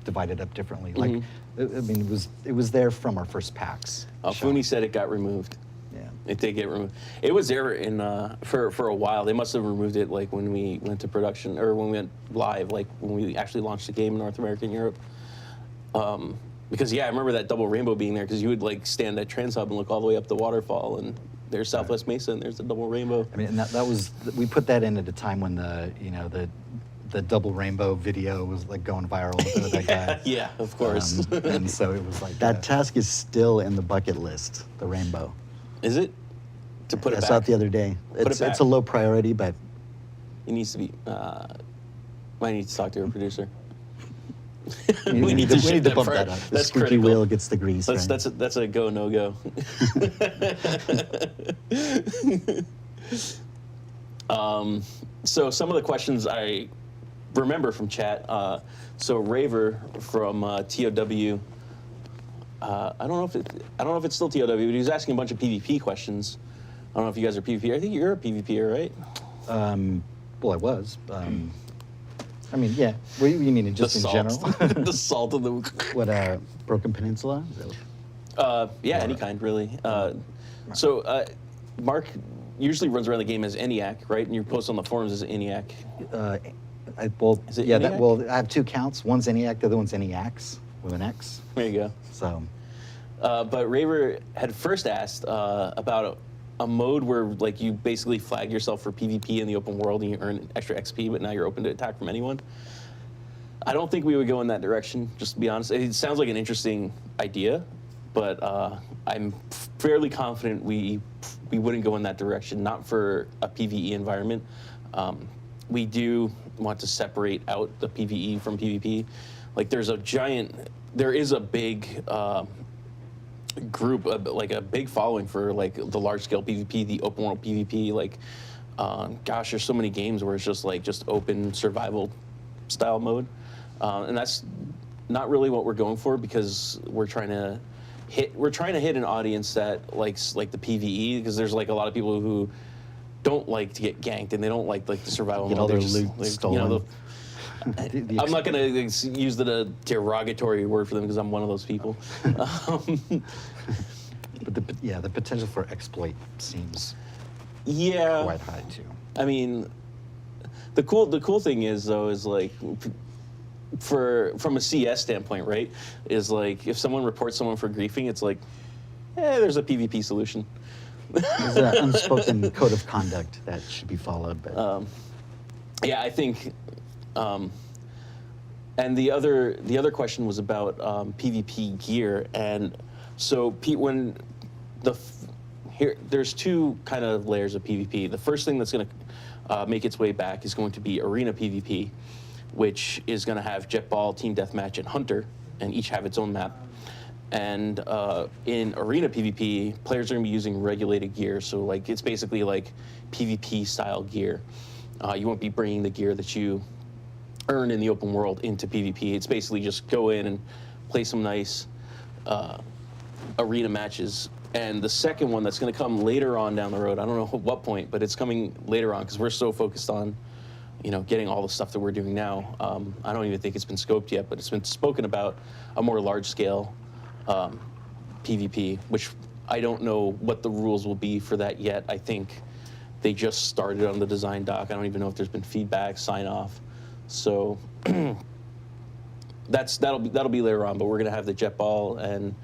Speaker 6: divided up differently, like I mean, it was there from our first PAX.
Speaker 5: Funi said it got removed.
Speaker 6: Yeah.
Speaker 5: It did get removed. It was there in for a while. They must have removed it like when we went to production or when we went live, like when we actually launched the game in North America and Europe. Because I remember that double rainbow being there because you would like stand at Transhub and look all the way up the waterfall and there's Southwest Mesa and there's the double rainbow.
Speaker 6: I mean, and that was we put that in at a time when the double rainbow video was like going viral with that guy.
Speaker 5: Yeah, of course.
Speaker 6: And so it was like that task is still in the bucket list. The rainbow.
Speaker 5: Is it? To put it
Speaker 6: I
Speaker 5: back?
Speaker 6: saw it the other day. It's a low priority, but
Speaker 5: It needs to be. I need to talk to our producer.
Speaker 6: we need to
Speaker 5: shift
Speaker 6: bump
Speaker 5: part.
Speaker 6: that up. The
Speaker 5: That's
Speaker 6: squeaky
Speaker 5: critical.
Speaker 6: wheel gets the grease. Right?
Speaker 5: That's a go no go. So some of the questions I remember from chat. So Raver from TOW. I don't know if it's still TOW, but he was asking a bunch of PvP questions. I don't know if you guys are PvP. I think you're a PvPer, right?
Speaker 6: Well, I was. I mean, yeah. What do you mean, just in general?
Speaker 5: The salt of the.
Speaker 6: What, Broken Peninsula?
Speaker 5: Yeah, any kind, really. So Mark usually runs around the game as ENIAC, right? And you post on the forums as ENIAC.
Speaker 6: Is it
Speaker 5: ENIAC?
Speaker 6: I have two counts. One's ENIAC, the other one's ENIACs with an X.
Speaker 5: There you go.
Speaker 6: So.
Speaker 5: But Raver had first asked about a mode where like you basically flag yourself for PvP in the open world and you earn extra XP, but now you're open to attack from anyone. I don't think we would go in that direction, just to be honest. It sounds like an interesting idea, but I'm fairly confident we wouldn't go in that direction, not for a PvE environment. We do want to separate out the PvE from PvP. Like there is a big group, like a big following for like the large scale PvP, the open world PvP. Like, gosh, there's so many games where it's just open survival style mode, and that's not really what we're going for, because we're trying to hit an audience that likes like the PvE, because there's like a lot of people who don't like to get ganked and they don't like the survival
Speaker 7: Get
Speaker 5: mode.
Speaker 7: all their
Speaker 5: They just,
Speaker 7: loot
Speaker 5: like,
Speaker 7: stolen.
Speaker 5: I'm not going to use the derogatory word for them, because I'm one of those people.
Speaker 7: But the potential for exploit seems
Speaker 5: Yeah.
Speaker 7: quite high too.
Speaker 5: I mean, the cool thing is though, is like, from a CS standpoint, right? Is like, if someone reports someone for griefing, it's like, there's a PvP solution.
Speaker 7: There's an unspoken code of conduct that should be followed. But
Speaker 5: Yeah, I think. And the other question was about PvP gear, and so when there's two kind of layers of PvP. The first thing that's going to make its way back is going to be arena PvP, which is going to have Jetball, Team Deathmatch, and Hunter, and each have its own map. And in arena PvP, players are going to be using regulated gear, so like it's basically like PvP style gear. You won't be bringing the gear that you earn in the open world into PvP. It's basically just go in and play some nice arena matches. And the second one that's going to come later on down the road, I don't know what point, but it's coming later on, because we're so focused on, getting all the stuff that we're doing now. I don't even think it's been scoped yet, but it's been spoken about a more large-scale PvP, which I don't know what the rules will be for that yet. I think they just started on the design doc. I don't even know if there's been feedback, sign-off. So that'll be later on, but we're going to have the Jetball and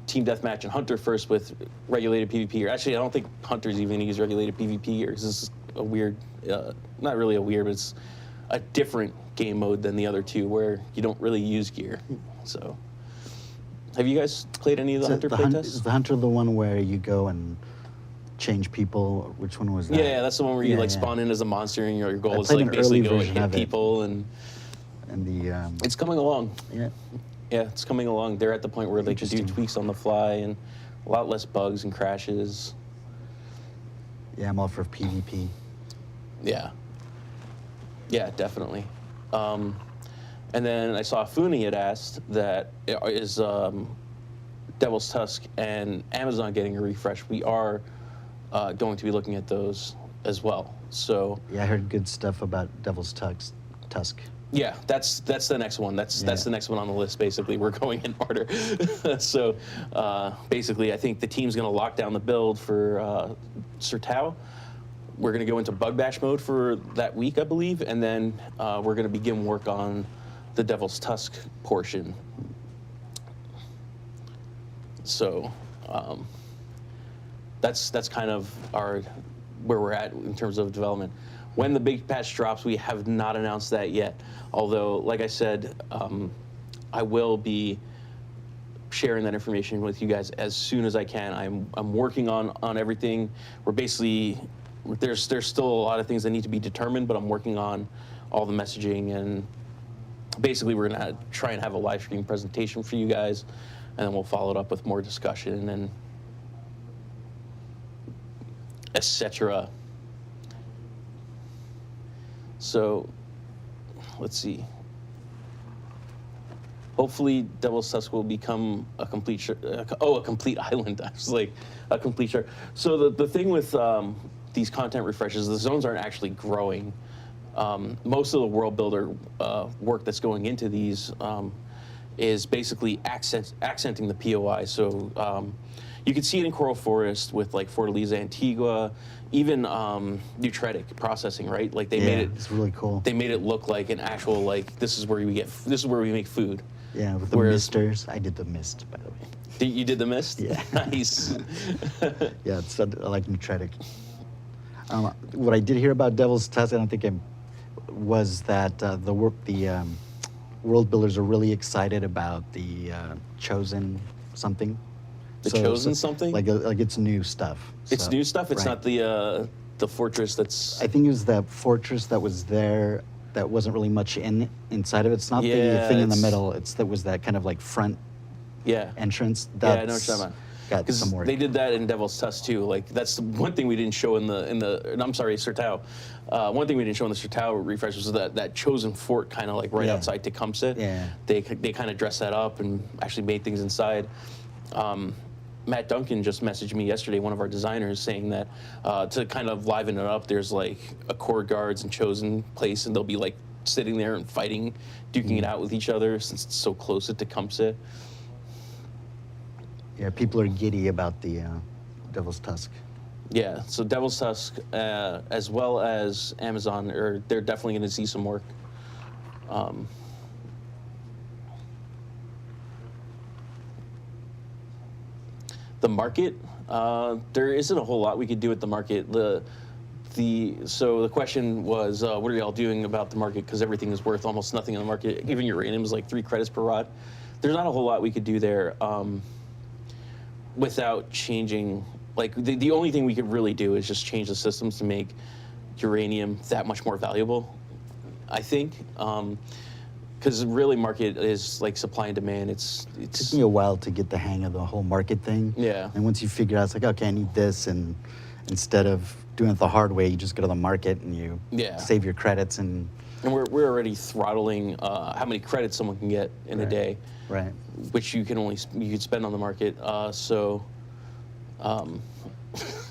Speaker 5: Team Deathmatch and Hunter first with regulated PvP. Or actually, I don't think Hunter's even going to use regulated PvP here, because this is a weird, not really a weird, but it's a different game mode than the other two, where you don't really use gear. So, have you guys played any of the Hunter playtests?
Speaker 7: Is the Hunter the one where you go and change people? Which one was that?
Speaker 5: Yeah, that's the one where you spawn in as a monster, and your goal is
Speaker 7: played
Speaker 5: like
Speaker 7: an
Speaker 5: basically
Speaker 7: early
Speaker 5: go and
Speaker 7: version
Speaker 5: hit
Speaker 7: of it.
Speaker 5: people, and
Speaker 7: the
Speaker 5: it's coming along.
Speaker 7: yeah.
Speaker 5: Yeah, it's coming along. They're at the point where they can do
Speaker 7: Interesting.
Speaker 5: tweaks on the fly and a lot less bugs and crashes.
Speaker 7: Yeah, I'm all for PvP.
Speaker 5: Yeah. Yeah, definitely. And then I saw Funi had asked that is Devil's Tusk and Amazon getting a refresh. We are going to be looking at those as well. So
Speaker 7: Yeah, I heard good stuff about Devil's Tusk.
Speaker 5: yeah, that's the next one. That's the next one on the list. Basically, we're going in order. So basically, I think the team's going to lock down the build for Sertao. We're going to go into bug bash mode for that week, I believe, and then we're going to begin work on the Devil's Tusk portion. So that's kind of where we're at in terms of development. When the big patch drops, we have not announced that yet. Although, like I said, I will be sharing that information with you guys as soon as I can. I'm working on everything. We're basically, there's still a lot of things that need to be determined, but I'm working on all the messaging, and basically we're gonna try and have a live stream presentation for you guys, and then we'll follow it up with more discussion and etc. So, let's see. Hopefully, Devil's Tusk will become a complete a complete island. I was like, a complete shark. So the thing with these content refreshes, the zones aren't actually growing. Most of the world builder work that's going into these is basically accenting the POI. So you can see it in Coral Forest with like Fortaleza Antigua, even Nutretic processing, right? Like they made it.
Speaker 7: It's really cool.
Speaker 5: They made it look like an actual like this is where we make food.
Speaker 7: Yeah, with the misters. I did the mist, by the way.
Speaker 5: You did the mist?
Speaker 7: Yeah.
Speaker 5: Nice.
Speaker 7: Yeah, I like Nutretic. What I did hear about Devil's Tusk, I don't think was that the world builders are really excited about the chosen something.
Speaker 5: The chosen something?
Speaker 7: Like it's new stuff.
Speaker 5: It's new stuff. It's
Speaker 7: right.
Speaker 5: not the fortress that's.
Speaker 7: I think it was that fortress that was there that wasn't really much inside of it. It's not the thing in the middle. That was that kind of like front entrance.
Speaker 5: Yeah, I know what you're talking about.
Speaker 6: got some more.
Speaker 5: They did that in Devil's Tusk too. Like that's the one thing we didn't show in the. I'm sorry, Sertao. One thing we didn't show in the Sertao refresh was that chosen fort kind of like right outside Tecumseh.
Speaker 6: Yeah.
Speaker 5: They kind of dressed that up and actually made things inside. Matt Duncan just messaged me yesterday, one of our designers, saying that to kind of liven it up, there's like a core guards and chosen place, and they'll be like sitting there and fighting, duking it out with each other since it's so close to Tecumseh.
Speaker 6: Yeah, people are giddy about the Devil's Tusk.
Speaker 5: Yeah, so Devil's Tusk, as well as Amazon, they're definitely going to see some work. The market, there isn't a whole lot we could do at the market. So the question was, what are y'all doing about the market? Because everything is worth almost nothing in the market. Even uranium is like 3 credits per rod. There's not a whole lot we could do there without changing. Like the only thing we could really do is just change the systems to make uranium that much more valuable, I think. Because really market is like supply and demand. It
Speaker 6: took me a while to get the hang of the whole market thing.
Speaker 5: Yeah.
Speaker 6: And once you figure out, it's like, okay, I need this, and instead of doing it the hard way, you just go to the market and you save your credits. And
Speaker 5: we're already throttling how many credits someone can get in a day.
Speaker 6: Right.
Speaker 5: Which you could spend on the market.
Speaker 6: What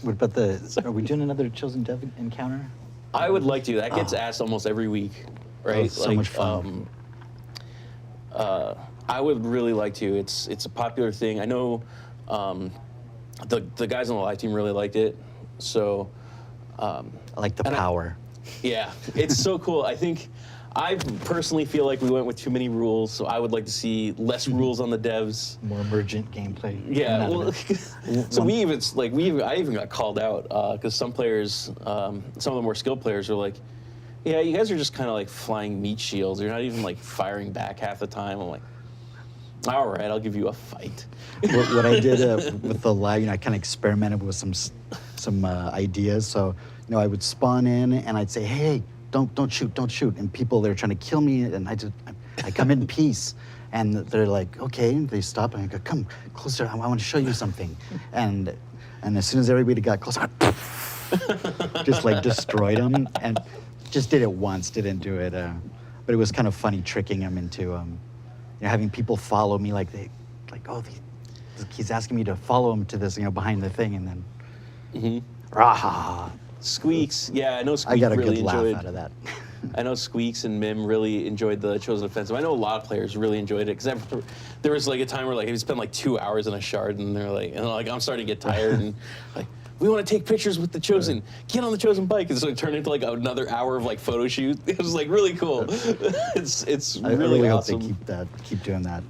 Speaker 6: about are we doing another Chosen Dev encounter?
Speaker 5: I would like to. That gets asked almost every week, right?
Speaker 6: Oh, so much fun.
Speaker 5: I would really like to. It's a popular thing. I know the guys on the live team really liked it. So
Speaker 6: I like the power.
Speaker 5: Yeah, it's so cool. I personally feel like we went with too many rules, so I would like to see less rules on the devs.
Speaker 6: More emergent gameplay.
Speaker 5: Yeah, well, so I even got called out because some players, some of the more skilled players are like, yeah, you guys are just kind of like flying meat shields. You're not even like firing back half the time. I'm like, all right, I'll give you a fight.
Speaker 6: What I did with the live, I kind of experimented with some ideas. So, I would spawn in and I'd say, hey, don't shoot. And people, they're trying to kill me, and I come in peace. And they're like, okay, and they stop, and I go, come closer, I want to show you something. And as soon as everybody got close, I just like destroyed them, and just did it once, didn't do it. But it was kind of funny tricking them into having people follow me, he's asking me to follow him to this, behind the thing, and then, rah.
Speaker 5: Squeaks, yeah, I know Squeaks
Speaker 6: I got a
Speaker 5: really
Speaker 6: good laugh
Speaker 5: enjoyed.
Speaker 6: out of that.
Speaker 5: I know Squeaks and Mim really enjoyed the Chosen Offensive. I know a lot of players really enjoyed it because there was like a time where like we spent like 2 hours in a shard, and they're like, I'm starting to get tired, and like, we want to take pictures with the Chosen. Get on the Chosen bike, and so it turned into like another hour of like photo shoot. It was like really cool. It's
Speaker 6: I
Speaker 5: really
Speaker 6: awesome.
Speaker 5: Hope
Speaker 6: they keep doing that.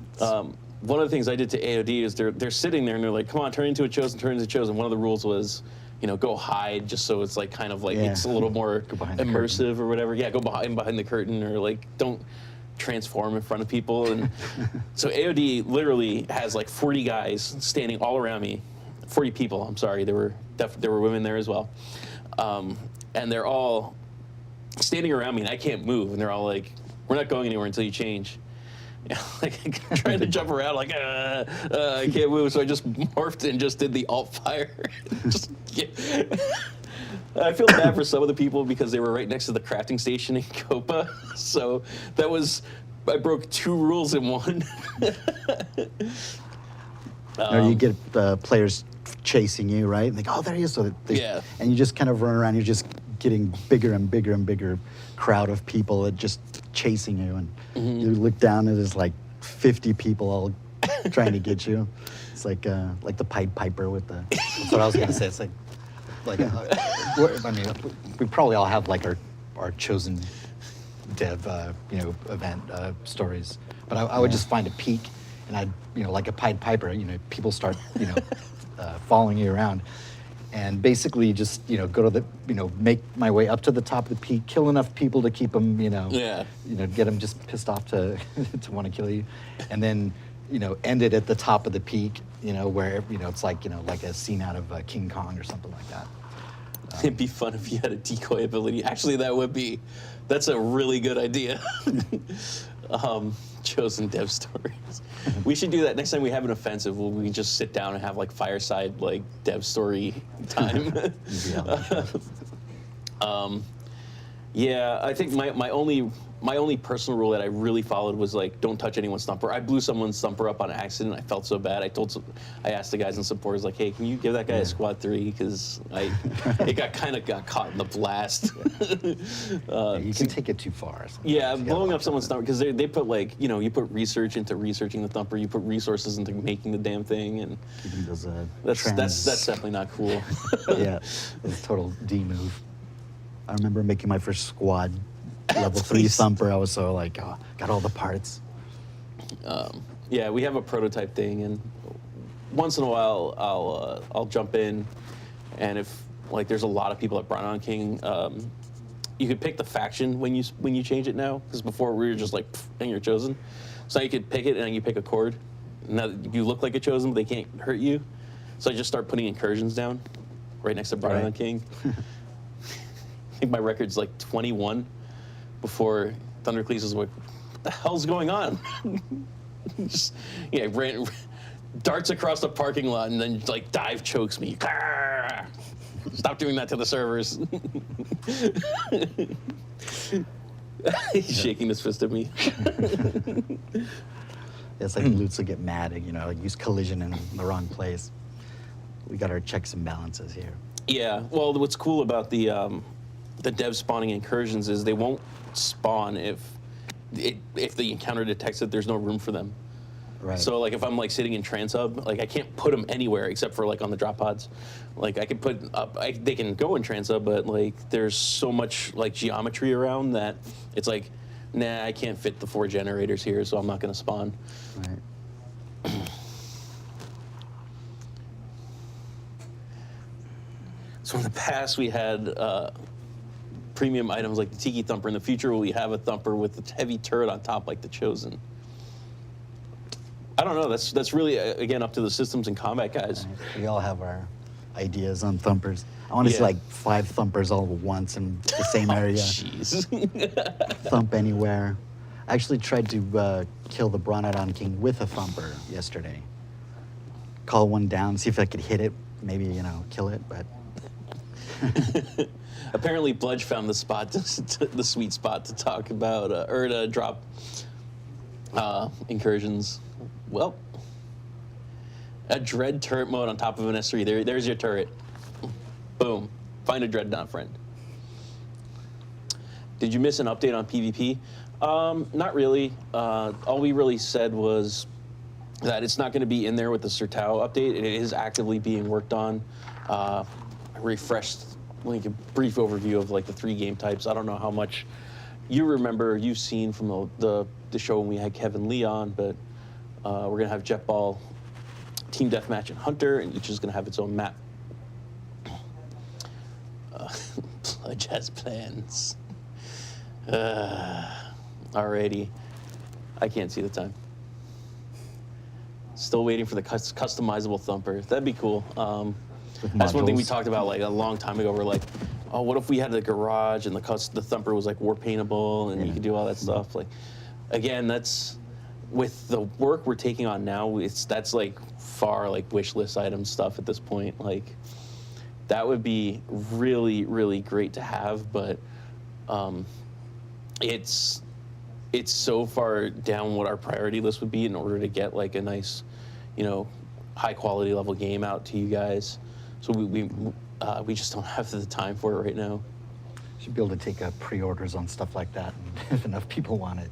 Speaker 5: One of the things I did to AOD is they're sitting there and they're like, come on, turn into a Chosen, turn into a Chosen. One of the rules was, go hide, just so it's like kind of like it's a little more immersive or whatever. Yeah, go behind the curtain, or like don't transform in front of people. And so AOD literally has like 40 guys standing all around me, 40 people. I'm sorry, there were women there as well, and they're all standing around me, and I can't move, and they're all like, "We're not going anywhere until you change." Like trying to jump around, like I can't move, so I just morphed and just did the alt fire. I feel bad for some of the people because they were right next to the crafting station in Copa, so I broke 2 rules in one.
Speaker 6: Or you get players chasing you, right? Like, oh, there he is. So and you just kind of run around. You're just getting bigger and bigger and bigger crowd of people that just chasing you, and you look down and there's like 50 people all trying to get you. It's like the Pied Piper with the. That's what I was gonna say. It's like I mean, we probably all have like our Chosen Dev event stories, but I would just find a peak, and I'd like a Pied Piper, people start following you around. And basically just, go to the, make my way up to the top of the peak, kill enough people to keep them, get them just pissed off to want to kill you. And then, end it at the top of the peak, where, it's like, like a scene out of King Kong or something like that.
Speaker 5: It'd be fun if you had a decoy ability. Actually, that's a really good idea. Chosen dev stories. We should do that next time we have an offensive. We can just sit down and have like fireside like dev story time. Yeah, I think my only personal rule that I really followed was like, don't touch anyone's thumper. I blew someone's thumper up on accident. I felt so bad. I asked the guys in support, I was like, hey, can you give that guy a squad 3? Because it got caught in the blast.
Speaker 7: You can take it too far.
Speaker 5: Yeah, blowing up someone's thumper, because they put like, you put research into researching the thumper, you put resources into making the damn thing, and
Speaker 7: Keeping those,
Speaker 5: that's definitely not cool.
Speaker 7: Yeah, it's a total D move. I remember making my first squad level 3 thumper. I was so like, oh, got all the parts.
Speaker 5: Yeah, we have a prototype thing, and once in a while I'll jump in, and if like there's a lot of people at Brian King, you could pick the faction when you change it now, because before we were just like, and you're chosen. So now you could pick it and then you pick a chord. Now you look like a chosen, but they can't hurt you. So I just start putting incursions down right next to Brian King. I think my record's like 21 before Thundercleese was like, what the hell's going on? Just, ran, darts across the parking lot and then like dive chokes me. Stop doing that to the servers. He's shaking his fist at me.
Speaker 7: It's like loots will get mad, like use collision in the wrong place. We got our checks and balances here.
Speaker 5: Yeah, well, what's cool about the dev spawning incursions is they won't spawn if the encounter detects that there's no room for them.
Speaker 7: Right.
Speaker 5: So like if I'm like sitting in Transhub, like I can't put them anywhere except for like on the drop pods. Like I could put up, they can go in Transhub, but like there's so much like geometry around that it's like, nah, I can't fit the 4 generators here, so I'm not gonna spawn.
Speaker 7: Right.
Speaker 5: So in the past we had premium items like the Tiki Thumper. In the future, will we have a Thumper with a heavy turret on top like the Chosen? I don't know. That's really, again, up to the systems and combat guys.
Speaker 7: Right. We all have our ideas on thumpers. I want to see like 5 thumpers all at once in the same area.
Speaker 5: Jeez.
Speaker 7: Thump anywhere. I actually tried to kill the Bronodon King with a thumper yesterday. Call one down, see if I could hit it, maybe, kill it, but...
Speaker 5: Apparently, Bludge found the spot, the sweet spot to talk about, or to drop incursions. Well, a Dread turret mode on top of an S3. There's your turret. Boom. Find a Dreadnought friend. Did you miss an update on PvP? Not really. All we really said was that it's not going to be in there with the Sertao update. It is actively being worked on. I refreshed like a brief overview of like the 3 game types. I don't know how much you've seen from the show when we had Kevin Lee on, but we're gonna have Jetball, Team Deathmatch, and Hunter, and each is gonna have its own map. Bludge has plans. Alrighty, I can't see the time. Still waiting for the customizable Thumper. That'd be cool. That's one thing we talked about like a long time ago. We're like, oh, what if we had the garage and the Thumper was like war paintable and you could do all that stuff? Like, again, that's with the work we're taking on now. That's like far like wish list item stuff at this point. Like, that would be really, really great to have, but it's so far down what our priority list would be in order to get like a nice, high quality level game out to you guys. So we just don't have the time for it right now.
Speaker 7: Should be able to take pre-orders on stuff like that, and if enough people want it.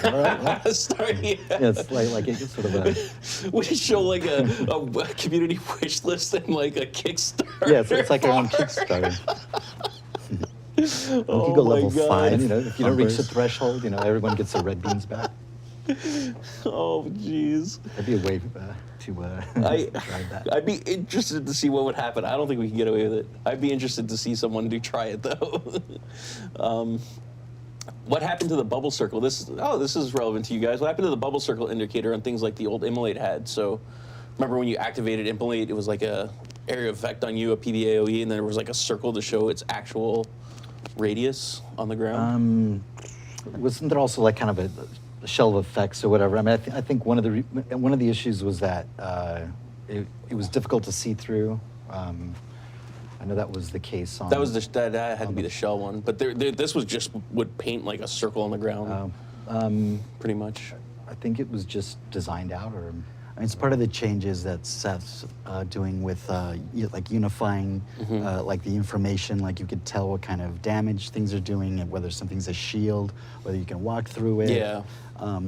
Speaker 7: All right,
Speaker 5: Sorry.
Speaker 7: Yeah, it's like it's sort of a...
Speaker 5: We should show like a community wish list and like a Kickstarter.
Speaker 7: Yeah, it's like our own Kickstarter. You can go level 5, if you don't reach the threshold, everyone gets their red beans back.
Speaker 5: Oh, jeez.
Speaker 7: That'd be a way to try that.
Speaker 5: I'd be interested to see what would happen. I don't think we can get away with it. I'd be interested to see someone try it, though. What happened to the bubble circle? This is relevant to you guys. What happened to the bubble circle indicator on things like the old Immolate had? So, remember when you activated Immolate, it was like a area of effect on you, a PBAOE, and then there was like a circle to show its actual radius on the ground?
Speaker 7: Wasn't there also like kind of a shell effects or whatever. I mean, I think one of the issues was that it was difficult to see through. I know that was the case on.
Speaker 5: That had to be the shell one, but this was just would paint like a circle on the ground, pretty much.
Speaker 7: I think it was just designed out, or I mean, it's part of the changes that Seth's doing with like unifying like the information. Like you could tell what kind of damage things are doing, and whether something's a shield, whether you can walk through it.
Speaker 5: Yeah.
Speaker 7: I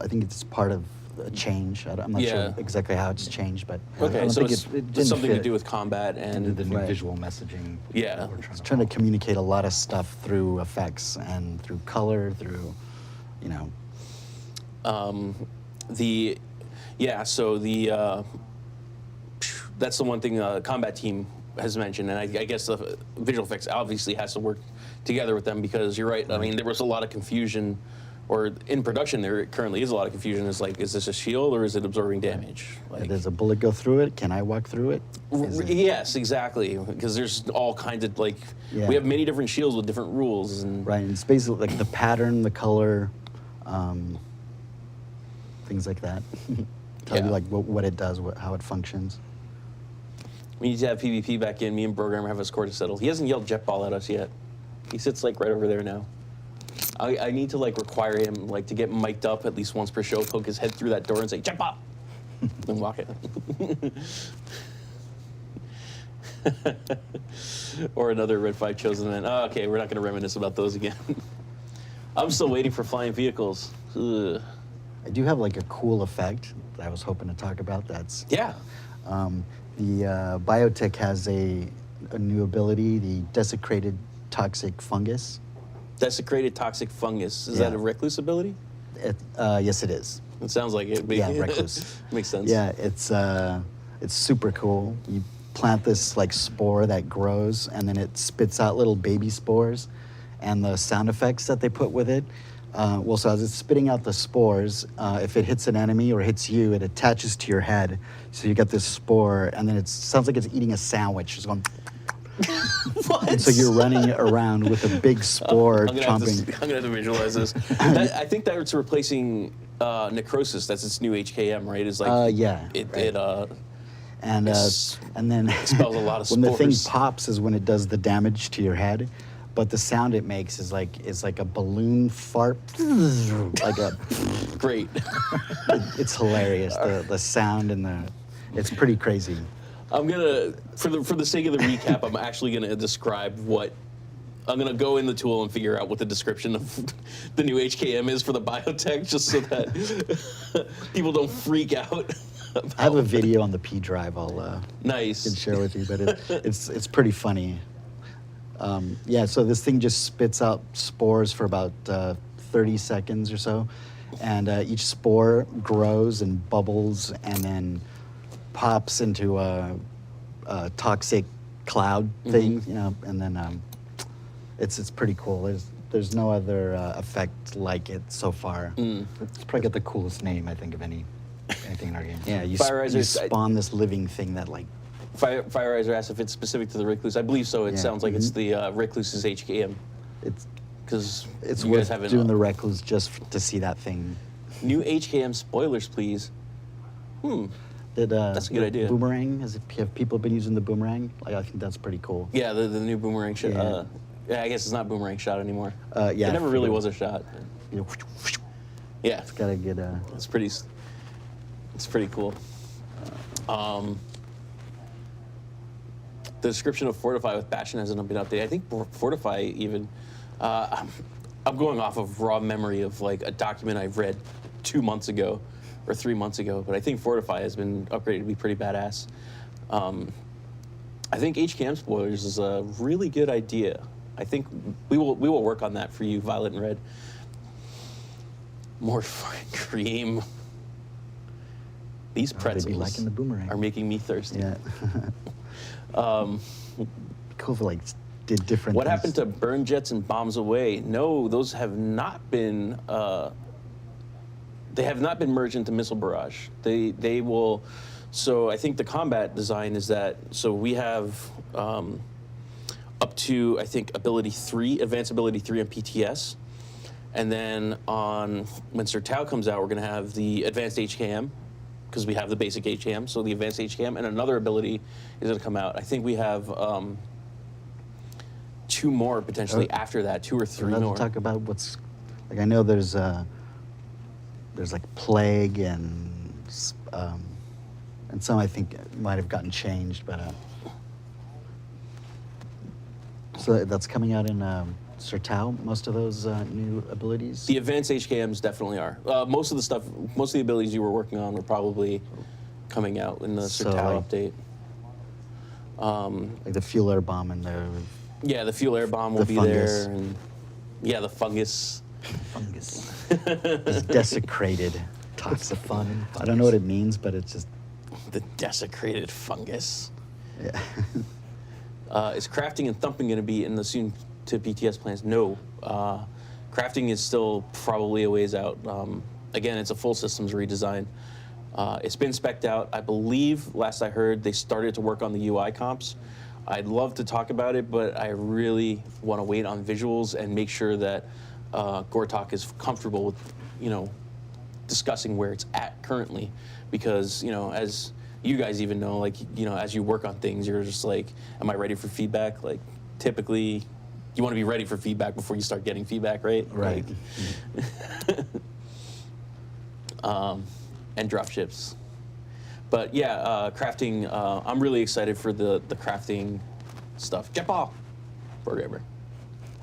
Speaker 7: think it's part of a change. I'm not sure exactly how it's changed, but
Speaker 5: okay,
Speaker 7: I don't
Speaker 5: so
Speaker 7: think
Speaker 5: it's something to do with combat and
Speaker 7: the new visual messaging.
Speaker 5: Yeah,
Speaker 7: it's trying to communicate a lot of stuff through effects and through color, through, you know.
Speaker 5: That's the one thing the combat team has mentioned, and I guess the visual effects obviously has to work together with them, because you're right. I mean, there was a lot of confusion, or in production there currently is a lot of confusion. It's like, is this a shield or is it absorbing damage? Like,
Speaker 7: does a bullet go through it? Can I walk through it?
Speaker 5: Yes, exactly. Because there's all kinds of we have many different shields with different rules, and
Speaker 7: right. And it's basically like the pattern, the color, things like that. Tell you like what it does, how it functions.
Speaker 5: We need to have PvP back in. Me and Programmer have a score to settle. He hasn't yelled jetball at us yet. He sits like right over there now. I need to like require him like to get mic'd up at least once per show, poke his head through that door and say jetball, and walk it. Or another Red 5 chosen man. Oh, okay, we're not going to reminisce about those again. I'm still waiting for flying vehicles. Ugh.
Speaker 7: I do have like a cool effect that I was hoping to talk about. That's the biotech has a new ability, the desecrated toxic fungus.
Speaker 5: Desecrated toxic fungus. Is that a recluse ability?
Speaker 7: Yes, it is.
Speaker 5: It sounds like it.
Speaker 7: Yeah, recluse.
Speaker 5: Makes sense.
Speaker 7: Yeah, it's super cool. You plant this like spore that grows, and then it spits out little baby spores, and the sound effects that they put with it. So as it's spitting out the spores, if it hits an enemy or hits you, it attaches to your head. So you get this spore, and then it sounds like it's eating a sandwich. It's going.
Speaker 5: What?
Speaker 7: And so you're running around with a big spore chomping.
Speaker 5: I'm gonna have to visualize this. I think that it's replacing necrosis. That's its new HKM, right? It's like
Speaker 7: and then
Speaker 5: expels a lot of
Speaker 7: when
Speaker 5: spores.
Speaker 7: the thing pops is when it does the damage to your head. But the sound it makes is like a balloon fart, like a.
Speaker 5: Great.
Speaker 7: It's hilarious. The sound and it's pretty crazy.
Speaker 5: I'm gonna, for the sake of the recap, I'm actually gonna describe what. I'm gonna go in the tool and figure out what the description of the new HKM is for the biotech, just so that people don't freak out.
Speaker 7: I have a video on the P drive. I'll
Speaker 5: nice.
Speaker 7: can share with you, but it's pretty funny. So this thing just spits out spores for about 30 seconds or so, and each spore grows and bubbles and then pops into a toxic cloud thing, you know, and then it's pretty cool. There's no other effect like it so far. It's probably got the coolest name, I think, of anything in our game. Yeah, you spawn this living thing that like.
Speaker 5: Firerizer asked if it's specific to the Recluse. I believe so. It sounds like it's the Recluse's HKM.
Speaker 7: It's worth doing the Recluse just to see that thing.
Speaker 5: New HKM spoilers, please. That's a good idea.
Speaker 7: Boomerang? Have people been using the boomerang? I think that's pretty cool.
Speaker 5: Yeah, the new boomerang shot. I guess it's not boomerang shot anymore. It never really was a shot.
Speaker 7: You know,
Speaker 5: yeah,
Speaker 7: it's gotta get
Speaker 5: It's pretty cool. The description of Fortify with Bastion hasn't been updated. I think Fortify even, I'm going off of raw memory of like a document I've read 2 months ago or 3 months ago, but I think Fortify has been upgraded to be pretty badass. I think HKM spoilers is a really good idea. I think we will work on that for you, Violet and Red. More cream. These pretzels
Speaker 7: liking the boomerang.
Speaker 5: are making me thirsty.
Speaker 7: Yeah. Cool if like did different
Speaker 5: What
Speaker 7: things.
Speaker 5: happened to burn jets and bombs away? No, those have not been. They have not been merged into missile barrage. They will. So I think the combat design is that. So we have up to I think ability 3, advanced ability 3 on PTS, And then when Sir Tao comes out, we're going to have the advanced HKM, because we have the basic HKM, so the advanced HKM, and another ability is going to come out. I think we have 2 more potentially after that, 2 or 3 more.
Speaker 7: Talk about what's, like, I know there's like plague and some I think might have gotten changed, but so that's coming out in Sir Tao, most of those new abilities?
Speaker 5: The advanced HKMs definitely are. Most of the abilities you were working on were probably coming out in the Sir Tao update.
Speaker 7: Like the fuel air bomb and
Speaker 5: the fuel air bomb will be
Speaker 7: fungus.
Speaker 5: there, and the fungus.
Speaker 7: Fungus. It's desecrated toxic fun. I don't know what it means, but it's just
Speaker 5: The desecrated fungus.
Speaker 7: yeah.
Speaker 5: Is crafting and thumping going to be in the soon to BTS plans? No. Crafting is still probably a ways out. Again, it's a full systems redesign. It's been spec'd out. I believe, last I heard, they started to work on the UI comps. I'd love to talk about it, but I really want to wait on visuals and make sure that Gortok is comfortable with, discussing where it's at currently. Because, as you guys even know, like, as you work on things, you're just like, am I ready for feedback? Like, typically, you want to be ready for feedback before you start getting feedback, right?
Speaker 7: Right.
Speaker 5: Like, and drop ships. But yeah, crafting, I'm really excited for the crafting stuff. Jetball, programmer.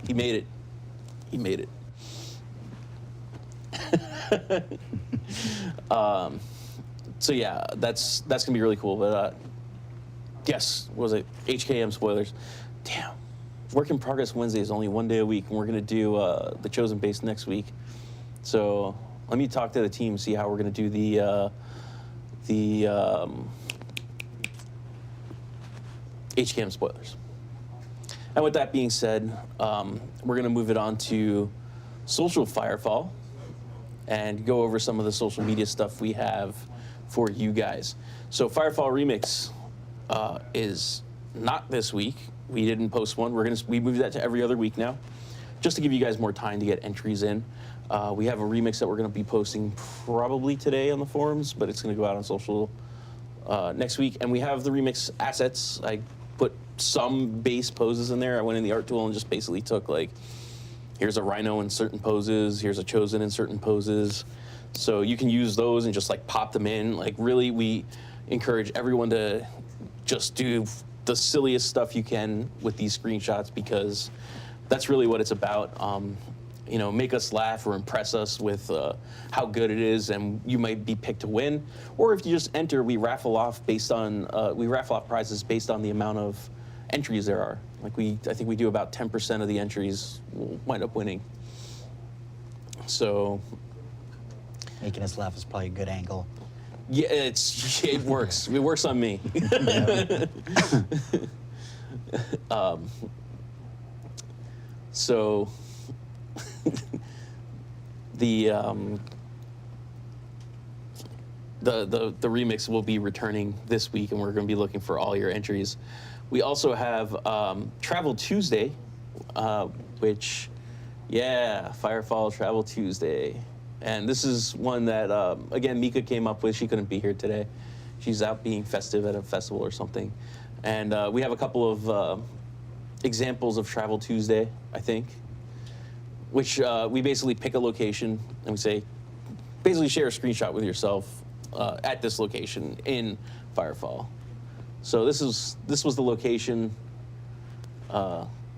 Speaker 5: He made it. He made it. So yeah, that's gonna be really cool. But yes, what was it? HKM spoilers. Damn. Work in Progress Wednesday is only 1 day a week, and we're gonna do the Chosen Base next week. So let me talk to the team, see how we're gonna do the HKM spoilers. And with that being said, we're gonna move it on to social Firefall and go over some of the social media stuff we have for you guys. So Firefall Remix is not this week. We didn't post one. We moved that to every other week now, just to give you guys more time to get entries in. We have a remix that we're going to be posting probably today on the forums, but it's going to go out on social next week. And we have the remix assets. I put some base poses in there. I went in the art tool and just basically took, like, here's a rhino in certain poses, here's a chosen in certain poses. So you can use those and just, like, pop them in. Like, really, we encourage everyone to just do the silliest stuff you can with these screenshots, because that's really what it's about. Make us laugh or impress us with how good it is, and you might be picked to win. Or if you just enter, we raffle off prizes based on the amount of entries there are. Like, I think we do about 10% of the entries will wind up winning. So
Speaker 7: Making us laugh is probably a good angle.
Speaker 5: yeah, it works. It works on me. So the remix will be returning this week, and we're going to be looking for all your entries. We also have Travel Tuesday, which, yeah, Firefall Travel Tuesday. And this is one that, again, Mika came up with. She couldn't be here today. She's out being festive at a festival or something. And we have a couple of examples of Travel Tuesday, I think, which we basically pick a location and we say, basically share a screenshot with yourself at this location in Firefall. So this was the location,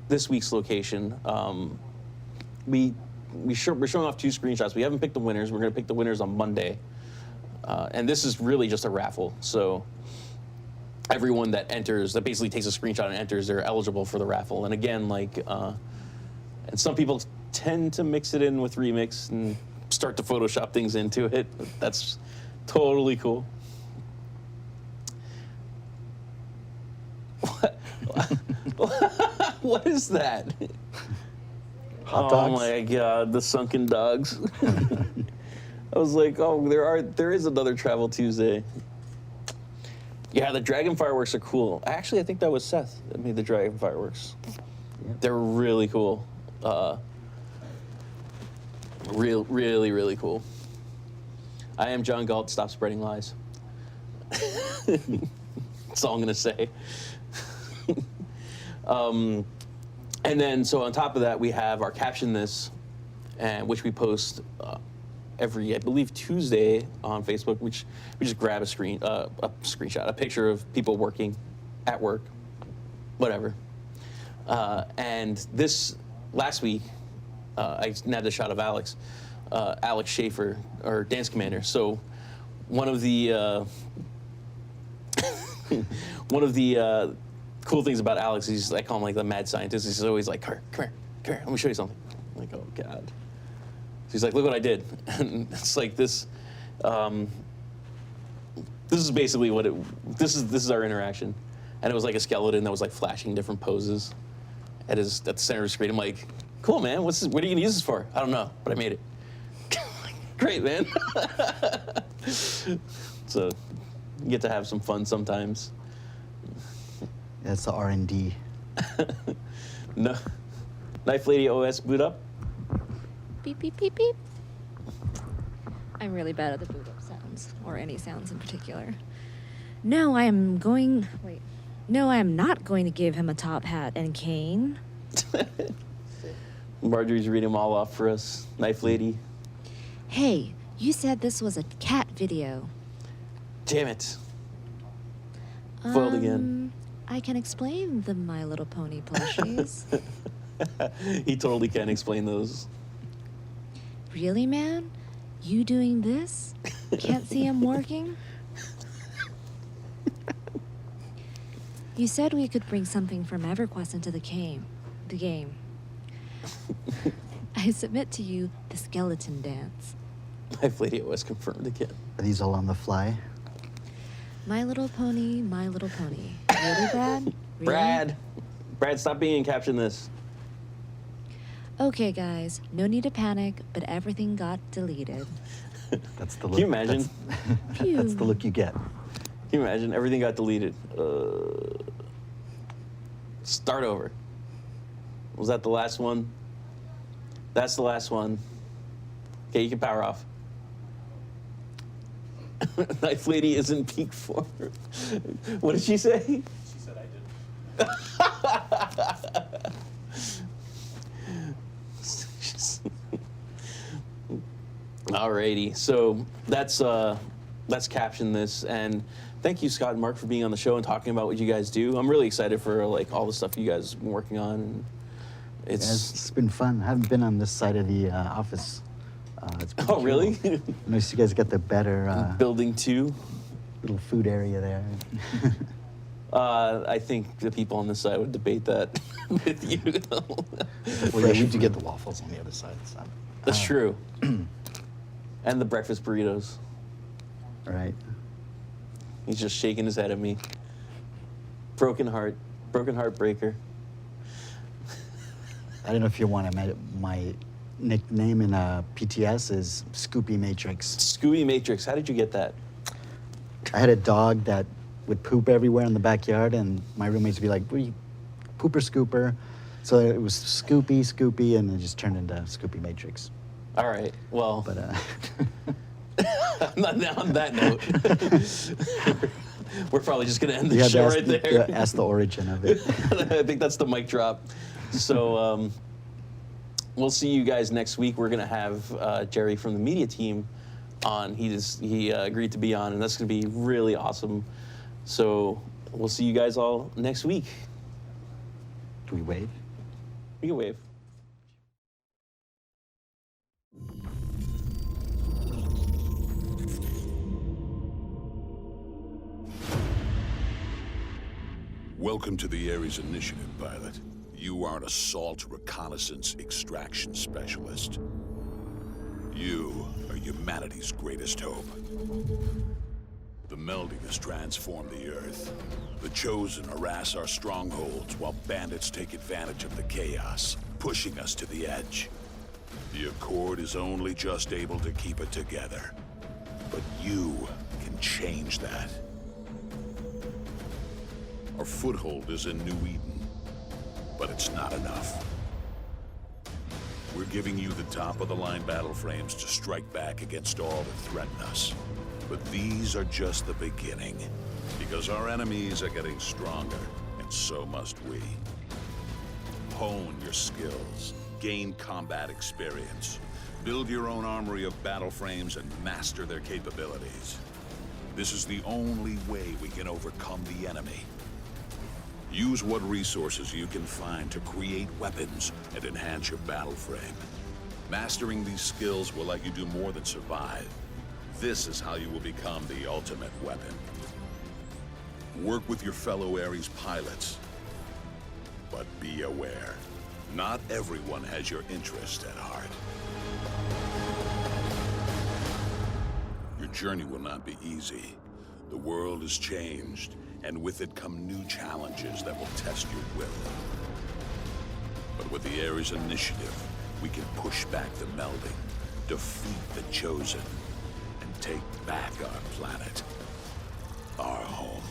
Speaker 5: this week's location. We're showing off 2 screenshots. We haven't picked the winners. We're going to pick the winners on Monday. And this is really just a raffle. So everyone that enters, that basically takes a screenshot and enters, they're eligible for the raffle. And again, like, and some people tend to mix it in with remix and start to Photoshop things into it. That's totally cool. What is that?
Speaker 7: Hot dogs?
Speaker 5: Oh my God, the sunken dogs. I was like, oh, there is another Travel Tuesday. Yeah, the dragon fireworks are cool. Actually, I think that was Seth that made the dragon fireworks. Yeah. They're really cool. Really, really cool. I am John Galt. Stop spreading lies. That's all I'm gonna say. And then, so on top of that, we have our Caption This, and which we post every, I believe, Tuesday on Facebook. Which we just grab a screenshot, a picture of people working at work, whatever. And this last week, I nabbed a shot of Alex Schaefer, our dance commander. So one of the cool things about Alex is I call him like the mad scientist. He's always like, come here, let me show you something. I'm like, oh God. So he's like, look what I did. And it's like this. This is basically what this is our interaction. And it was like a skeleton that was like flashing different poses at the center of the screen. I'm like, cool, man. What are you gonna use this for? I don't know, but I made it. Great, man. So you get to have some fun sometimes.
Speaker 7: That's the R&D.
Speaker 5: No, Knife Lady OS boot up.
Speaker 8: Beep, beep, beep, beep. I'm really bad at the boot up sounds, or any sounds in particular. No, I am not going to give him a top hat and cane.
Speaker 5: Marjorie's reading them all off for us. Knife Lady.
Speaker 8: Hey, you said this was a cat video.
Speaker 5: Damn it. Foiled again.
Speaker 8: I can explain the My Little Pony plushies.
Speaker 5: He totally can explain those.
Speaker 8: Really, man? You doing this? Can't see him working? You said we could bring something from EverQuest into the game. I submit to you the skeleton dance.
Speaker 5: Knife Lady OS confirmed again.
Speaker 7: Are these all on the fly?
Speaker 8: My Little Pony, My Little Pony. Really, Brad? Really?
Speaker 5: Brad, stop being in Caption This.
Speaker 8: Okay, guys, no need to panic, but everything got deleted.
Speaker 7: That's the look.
Speaker 5: Can you imagine?
Speaker 7: That's the look you get.
Speaker 5: Can you imagine? Everything got deleted. Start over. Was that the last one? That's the last one. Okay, you can power off. Knife Lady is in peak form. What did she say? She said I did. Alrighty, so that's Caption This, and thank you, Scott and Mark, for being on the show and talking about what you guys do. I'm really excited for like all the stuff you guys have been working on. And
Speaker 7: it's been fun. I haven't been on this side of the office. It's pretty cool.
Speaker 5: Really?
Speaker 7: Notice you guys got the better
Speaker 5: Building 2.
Speaker 7: little food area there.
Speaker 5: I think the people on this side would debate that with you.
Speaker 7: Well, yeah, we do get the waffles on the other side. So.
Speaker 5: That's true. And the breakfast burritos.
Speaker 7: All right.
Speaker 5: He's just shaking his head at me. Broken heartbreaker.
Speaker 7: I don't know if you want my nickname in PTS is Scoopy Matrix.
Speaker 5: Scooby Matrix, how did you get that?
Speaker 7: I had a dog that would poop everywhere in the backyard, and my roommates would be like, "What are you, pooper scooper?" So it was Scoopy, and it just turned into Scoopy Matrix.
Speaker 5: All right, well.
Speaker 7: But
Speaker 5: on that note, we're probably just going to end the show right there.
Speaker 7: Ask the origin of it.
Speaker 5: I think that's the mic drop. So we'll see you guys next week. We're going to have Jerry from the media team on. He agreed to be on, and that's going to be really awesome. So we'll see you guys all next week.
Speaker 7: Do we wave?
Speaker 5: We can wave.
Speaker 3: Welcome to the Ares Initiative, pilot. You are an assault, reconnaissance, extraction specialist. You are humanity's greatest hope. The melding has transformed the Earth. The Chosen harass our strongholds while bandits take advantage of the chaos, pushing us to the edge. The Accord is only just able to keep it together. But you can change that. Our foothold is in New Eden, but it's not enough. We're giving you the top-of-the-line battle frames to strike back against all that threaten us. But these are just the beginning, because our enemies are getting stronger, and so must we. Hone your skills, gain combat experience, build your own armory of battle frames, and master their capabilities. This is the only way we can overcome the enemy. Use what resources you can find to create weapons and enhance your battle frame. Mastering these skills will let you do more than survive. This is how you will become the ultimate weapon. Work with your fellow Ares pilots. But be aware, not everyone has your interest at heart. Your journey will not be easy. The world has changed, and with it come new challenges that will test your will. But with the Ares Initiative, we can push back the melding, defeat the Chosen, and take back our planet, our home.